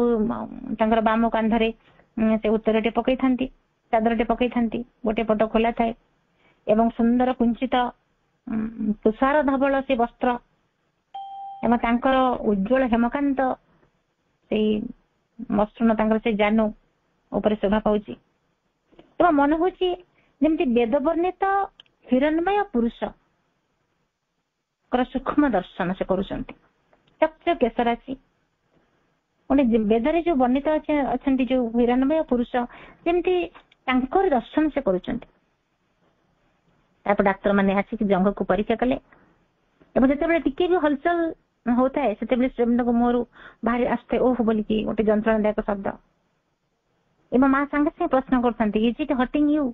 ତାଙ୍କର ବାମ କାନ୍ଧରେ ସେ ଉତ୍ତରଟେ ପକେଇଥାନ୍ତି, ଚାଦରଟେ ପକେଇଥାନ୍ତି, ଗୋଟେ ପଟ ଖୋଲା ଥାଏ ଏବଂ ସୁନ୍ଦର କୁଞ୍ଚିତ ତୁଷାର ଧବଳ ସେ ବସ୍ତ୍ର ଏବଂ ତାଙ୍କର ଉଜ୍ଜଳ ହେମକାନ୍ତ ସେଇ ମସୃଣ ତାଙ୍କର ସେ ଜାନୁ ଉପରେ ଶୋଭା ପାଉଛି। ଏବଂ ମନେ ହଉଛି ଯେମିତି ବେଦ ବର୍ଣ୍ଣିତ ହିରଣ୍ମୟ ପୁରୁଷ ସୂକ୍ଷ୍ମ ଦର୍ଶନ ସେ କରୁଛନ୍ତି। ଚକ୍ର କେଶରାଶି ଗୋଟେ ବେଦରେ ଯୋଉ ବର୍ଣ୍ଣିତ ଅଛନ୍ତି ଯୋଉ ହିରଣ୍ମୟ ପୁରୁଷ, ଯେମିତି ତାଙ୍କର ଦର୍ଶନ ସେ କରୁଛନ୍ତି। ତାପରେ ଡାକ୍ତର ମାନେ ଆସିକି ଜଙ୍ଘକୁ ପରୀକ୍ଷା କଲେ ଏବଂ ଯେତେବେଳେ ଟିକେ ବି ହଲଚଲ ହଉଥାଏ ସେତେବେଳେ ଶ୍ରୀମନ୍ଦିରଙ୍କ ମୁହଁରୁ ବାହାରି ଆସୁଥାଏ ଓହ ବୋଲିକି ଗୋଟେ ଯନ୍ତ୍ରଣାଦାୟକ ଶବ୍ଦ। ଏବଂ ମା ସାଙ୍ଗେ ସାଙ୍ଗେ ପ୍ରଶ୍ନ କରୁଥାନ୍ତି, ଇଜ୍ ଇଟ୍ ହର୍ଟିଂ ୟୁ,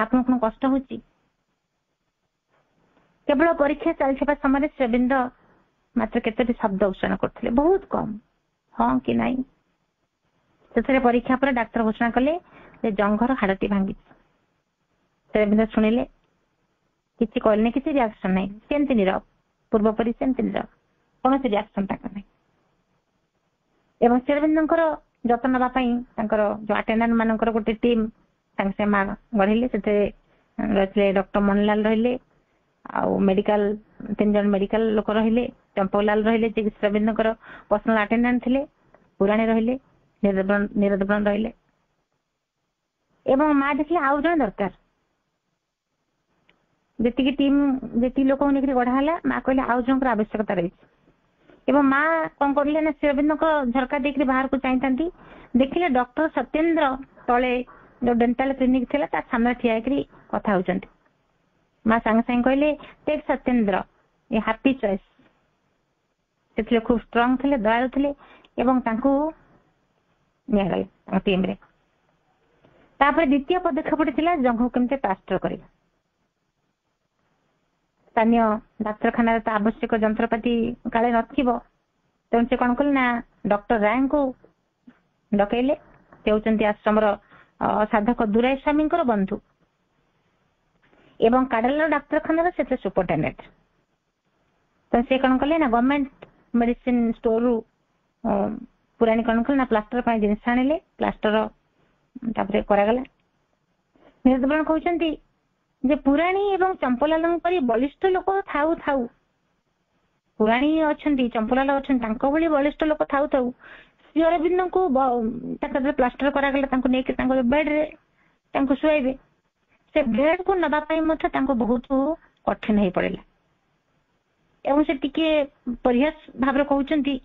ଆପଣଙ୍କୁ କଣ କଷ୍ଟ ହଉଛି? କେବଳ ପରୀକ୍ଷା ଚାଲିଥିବା ସମୟରେ ଶ୍ରୀବୃନ୍ଦ ମାତ୍ର କେତୋଟି ଶବ୍ଦ ଉଚ୍ଚାରଣ କରୁଥିଲେ, ବହୁତ କମ, ହଁ କି ନାଇଁ। ସେଥିରେ ପରୀକ୍ଷା ପରେ ଡାକ୍ତର ଘୋଷଣା କଲେ ଯେ ଜଙ୍ଘର ହାଡଟି ଭାଙ୍ଗିଛି। ଶ୍ରୀବୃନ୍ଦ ଶୁଣିଲେ, କିଛି କହିଲେନି, କିଛି ରିଆକ୍ସନ ନାହିଁ, ସେମିତି ନିରବ, ପୂର୍ବପରି ସେମିତି ନିରବ, କୌଣସି ରିଆକ୍ସନ ତାଙ୍କର ନାହିଁ। ଏବଂ ଶ୍ରୀବୃନ୍ଦଙ୍କର ଯତ୍ନ ନେବା ପାଇଁ ତାଙ୍କର ଯୋଉ ଆଟେଣ୍ଡାଣ୍ଟ ମାନଙ୍କର ଗୋଟେ ଟିମ୍ ତାଙ୍କ ସେ ମା ଗଢିଲେ। ସେଥିରେ ରହିଥିଲେ ଡକ୍ଟର ମନଲାଲ ରହିଲେ, ଆଉ ମେଡିକାଲ 3 ଜଣ ମେଡିକାଲ ଲୋକ ରହିଲେ, ଚମ୍ପକଲାଲ ରହିଲେ ଯିଏ ଶ୍ରୀବୃନ୍ଦଙ୍କର ପର୍ସନାଲ ଆଟେଣ୍ଡାଣ୍ଟ ଥିଲେ, ପୁରାଣୀ ରହିଲେ, ନିରଦବ୍ରଣ ରହିଲେ। ଏବଂ ମା ଦେଖିଲେ ଆଉ ଜଣେ ଦରକାର। ଯେତିକି ଲୋକଙ୍କୁ ନେଇକି ଗଢା ହେଲା, ମା କହିଲେ ଆଉ ଜଣଙ୍କର ଆବଶ୍ୟକତା ରହିଛି। ଏବଂ ମା କଣ କରିଲେ ନା ଶ୍ରୀବୃନ୍ଦଙ୍କ ଝରକା ଦେଇକି ବାହାରକୁ ଚାହିଁଥାନ୍ତି, ଦେଖିଲେ ଡକ୍ଟର ସତ୍ୟେନ୍ଦ୍ର ତଳେ ଯୋଉ ଡେଣ୍ଟାଲ କ୍ଲିନିକ ଥିଲା ତା ସାମ୍ନାରେ ଠିଆ ହେଇକି କଥା ହଉଛନ୍ତି। ମା ସାଙ୍ଗେ ସାଙ୍ଗେ କହିଲେ, ଟେକ୍ ସତ୍ୟେନ୍ଦ୍ର, ଏ ହାପି ଚଏସ୍। ସେଥିରେ ଖୁବ ଷ୍ଟ୍ରଙ୍ଗ ଥିଲେ, ଦୟାଳୁ ଥିଲେ ଏବଂ ତାଙ୍କୁ ନିଆଗଲେ ତାଙ୍କ ଟିମରେ। ତାପରେ ଦ୍ୱିତୀୟ ପଦକ୍ଷେପଟି ଥିଲା ଜଙ୍ଘକୁ କେମିତି ପ୍ଲାଷ୍ଟର କରିବା। ସ୍ଥାନୀୟ ଡାକ୍ତରଖାନାରେ ତ ଆବଶ୍ୟକ ଯନ୍ତ୍ରପାତି କାଳେ ନଥିବ, ତେଣୁ ସେ କଣ କଲେ ନା ଡକ୍ଟର ରାୟଙ୍କୁ ଡକେଇଲେ। ସେ ହେଉଛନ୍ତି ଆଶ୍ରମର ସାଧକ ଦୁରାଇ ସ୍ୱାମୀଙ୍କର ବନ୍ଧୁ ଏବଂ କାଡାଲର ଡାକ୍ତରଖାନାର ସେଥିରେ ସୁପରିଟେଣ୍ଡେଣ୍ଟ। ତ ସେ କଣ କଲେ ନା ଗଭର୍ଣ୍ଣମେଣ୍ଟ ମେଡିସିନ ଷ୍ଟୋରରୁ ପୁରାଣୀ କଣ କଲେ ନା ପ୍ଲାଷ୍ଟର ପାଇଁ ଜିନିଷ ଆଣିଲେ, ପ୍ଲାଷ୍ଟର ତାପରେ କରାଗଲା। ନିରଦବ୍ରଣ କହୁଛନ୍ତି ଯେ ପୁରାଣୀ ଏବଂ ଚମ୍ପଲାଲଙ୍କ ପରି ବଳିଷ୍ଠ ଲୋକ ଥାଉ ଥାଉ, ପୁରାଣୀ ଅଛନ୍ତି, ଚମ୍ପଲାଲ ଅଛନ୍ତି, ତାଙ୍କ ଭଳି ବଳିଷ୍ଠ ଲୋକ ଥାଉ ଥାଉ ଶ୍ରୀ ଅରବିନ୍ଦଙ୍କୁ ତାଙ୍କ ପ୍ଲାଷ୍ଟର କରାଗଲା। ତାଙ୍କୁ ନେଇକି ତାଙ୍କ ବେଡରେ ତାଙ୍କୁ ଶୁଆଇବେ। ସେ ବେଡକୁ ନେବା ପାଇଁ ମଧ୍ୟ ତାଙ୍କୁ ବହୁତ କଠିନ ହେଇ ପଡିଲା। ଏବଂ ସେ ଟିକେ ପରିହାସ ଭାବରେ କହୁଛନ୍ତି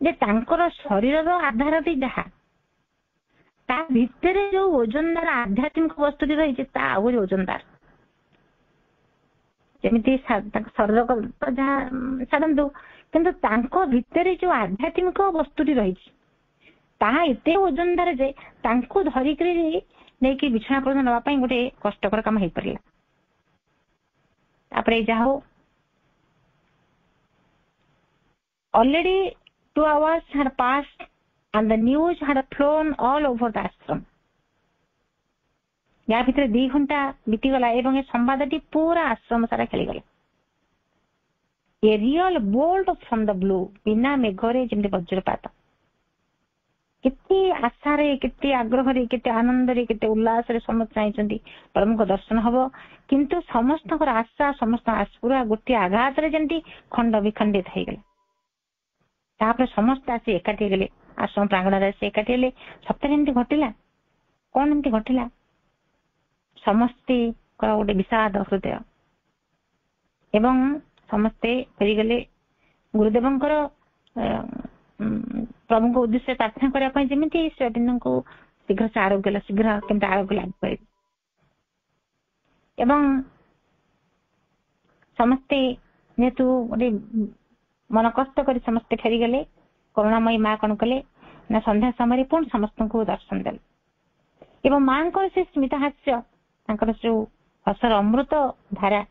ଯେ ତାଙ୍କର ଶରୀରର ଆଧାରଟି ଯାହା, ତା ଭିତରେ ଯୋଉ ଓଜନଦାର ଆଧ୍ୟାତ୍ମିକ ବସ୍ତୁଟି ରହିଛି ତା ଆହୁରି ଓଜନଦାର। ଯେମିତି ତାଙ୍କ ଶରୀର ଯାହା ଛାଡନ୍ତୁ, କିନ୍ତୁ ତାଙ୍କ ଭିତରେ ଯୋଉ ଆଧ୍ୟାତ୍ମିକ ବସ୍ତୁଟି ରହିଛି ତାହା ଏତେ ଓଜନଦାର ଯେ ତାଙ୍କୁ ଧରିକିରି ନେଇକି ବିଛଣା ପର୍ଯ୍ୟନ୍ତ ନେବା ପାଇଁ ଗୋଟେ କଷ୍ଟକର କାମ ହେଇପାରିଲା। ତାପରେ ଯାହା ହଉ already 2 hours had passed and the news had flown all over the ashram. या ଭିତରେ 2 ଘଣ୍ଟା ବିତିଗଲା ଏବଂ ଏ ସମ୍ବାଦଟି ପୁରା ଆଶ୍ରମ ସାରା ଖେଳିଗଲା। A real bolt from the blue, ବିନା ମେଘରେ ଯେମିତି ବଜ୍ରପାତ। କେତେ ଆଶାରେ, କେତେ ଆଗ୍ରହରେ, କେତେ ଆନନ୍ଦରେ, କେତେ ଉଲ୍ଲାସରେ ସମସ୍ତେ ଚାହିଁଛନ୍ତି ପ୍ରଭୁଙ୍କ ଦର୍ଶନ ହବ, କିନ୍ତୁ ସମସ୍ତଙ୍କର ଆଶା, ସମସ୍ତଙ୍କ ପୁରା ଗୋଟିଏ ଆଘାତରେ ଯେମିତି ଖଣ୍ଡ ବିଖଣ୍ଡିତ ହେଇଗଲା। ତାପରେ ସମସ୍ତେ ଆସି ଏକାଠି ହେଇଗଲେ, ଆଶ୍ରମ ପ୍ରାଙ୍ଗଣରେ ଆସି ଏକାଠି ହେଲେ। ସତରେ ଏମିତି ଘଟିଲା? କଣ ଏମିତି ଘଟିଲା? ସମସ୍ତଙ୍କର ଗୋଟେ ବିଷାଦ ହୃଦୟ ଏବଂ ସମସ୍ତେ ଫେରିଗଲେ ଗୁରୁଦେବଙ୍କର ପ୍ରଭୁଙ୍କ ଉଦ୍ଦେଶ୍ୟ ପ୍ରାର୍ଥନା କରିବା ପାଇଁ, ଯେମିତି ଶ୍ରୀଅରବିନ୍ଦଙ୍କୁ ଶୀଘ୍ର ସେ ଆରୋଗ୍ୟ, ଶୀଘ୍ର କେମିତି ଆରୋଗ୍ୟ ଲାଭ କରିବେ। ଏବଂ ସମସ୍ତେ ଯେହେତୁ ଗୋଟେ मन कष्ट कर समस्ते फेरीगले करुणामयी माँ कौन कले ना संध्या समय पुणी समस्त को दर्शन देले एवं माँ से स्मित हास्य जो हसर अमृत धारा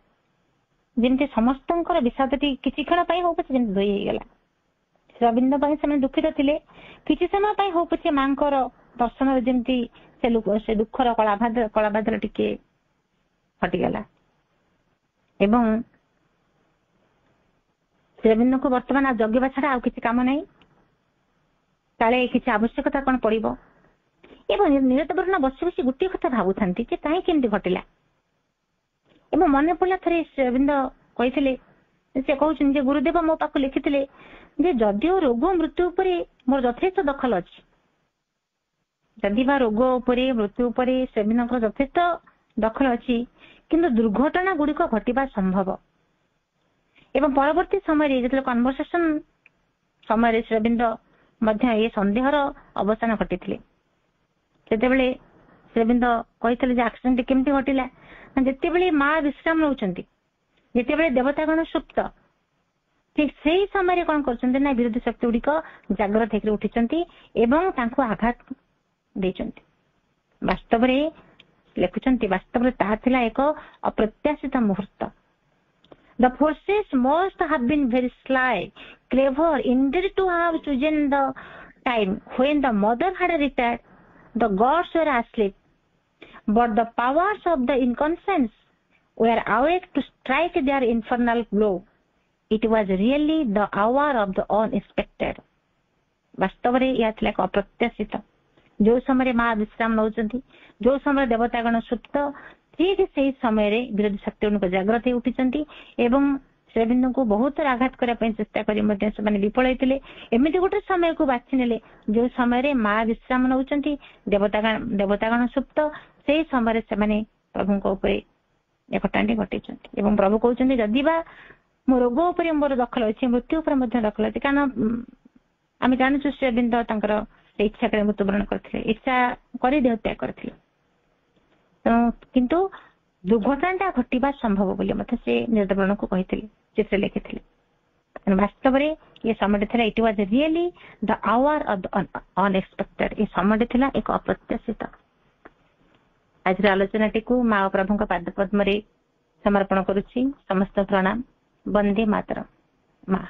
जमी समस्त विषाद किसी क्षण हो पचे जमी धोई गला श्रीअरविंद से दुखित थे किसी समय हो पचे माँ दर्शन जमी से दुखर कलाबादर टिके हटिगला एवं श्रीअरविंद को वर्तमान आ जगवा छाड़ा आउ किसी काम नहीं काले किसी आवश्यकता कौन पड़ो एवं निरत वर्ण बसी बसी गोटे कथा भावुं कहीं केमती घटला एवं मन पड़ा थे श्रीअरविंद कही से कहते गुरुदेव मो पाक लिखी जदिओ रोग मृत्यु उपर मोर यथेष्ट दखल अच्छी जदि रोग उपर मृत्यु उपर श्रीअरविंद यथेष्ट दखल अच्छी किंतु दुर्घटना गुड़िक घटवा संभव एवं परवर्ती समय जो कन्वर्सेशन समय श्रीअरविंद ये संदेहर अवसान घटी से श्रीअरविंद कही एक्सीडेंट केमती घटला जिते माँ विश्राम नौकरी जिते देवतागण सुप्त ठीक से ही समय कौन कर विरोधी शक्ति गुड़िक जाग्रत होकर उठी आघात देचंती वास्तव लिखुंट वास्तव एक अप्रत्याशित मुहूर्त The forces must have been very sly, clever, indeed to have chosen the time when the mother had retired. The gods were asleep, but the powers of the inconscience were awake to strike their infernal blow. It was really the hour of the unexpected. वास्तव में यह थी एक अप्रत्याशित जो समय माँ विश्राम नौकरी जो समय देवतागण सुप्त ठीक से समय विरोधी शक्ति उनको जाग्रत हो उठी श्रीअरविंद को बहुत आघात करने चेष्टा कर विफल होते एमती गोटे समय को बाछि नेले जो समय माँ विश्राम नौकरी देवतागण सुप्त से समय से प्रभु एक घटना घटी प्रभु कहते जदि मो रोग उपर मोर दखल अच्छी मृत्यु उपर दखल अच्छी कारण आम जानू श्रीअरविंद इच्छा कर मृत्युवरण करते इच्छा कर देहत्या करते किंतु दुर्घटना घटवा संभव बोली मत से निर्दवरण को कही चित्र लिखी वास्तव में ये समय था it was really the hour of the unexpected ये समय था एक अप्रत्याशित आज आलोचना टी माँ प्रभु पाद पद्म समर्पण करुच्ची समस्त प्रणाम वंदे मातरम माँ।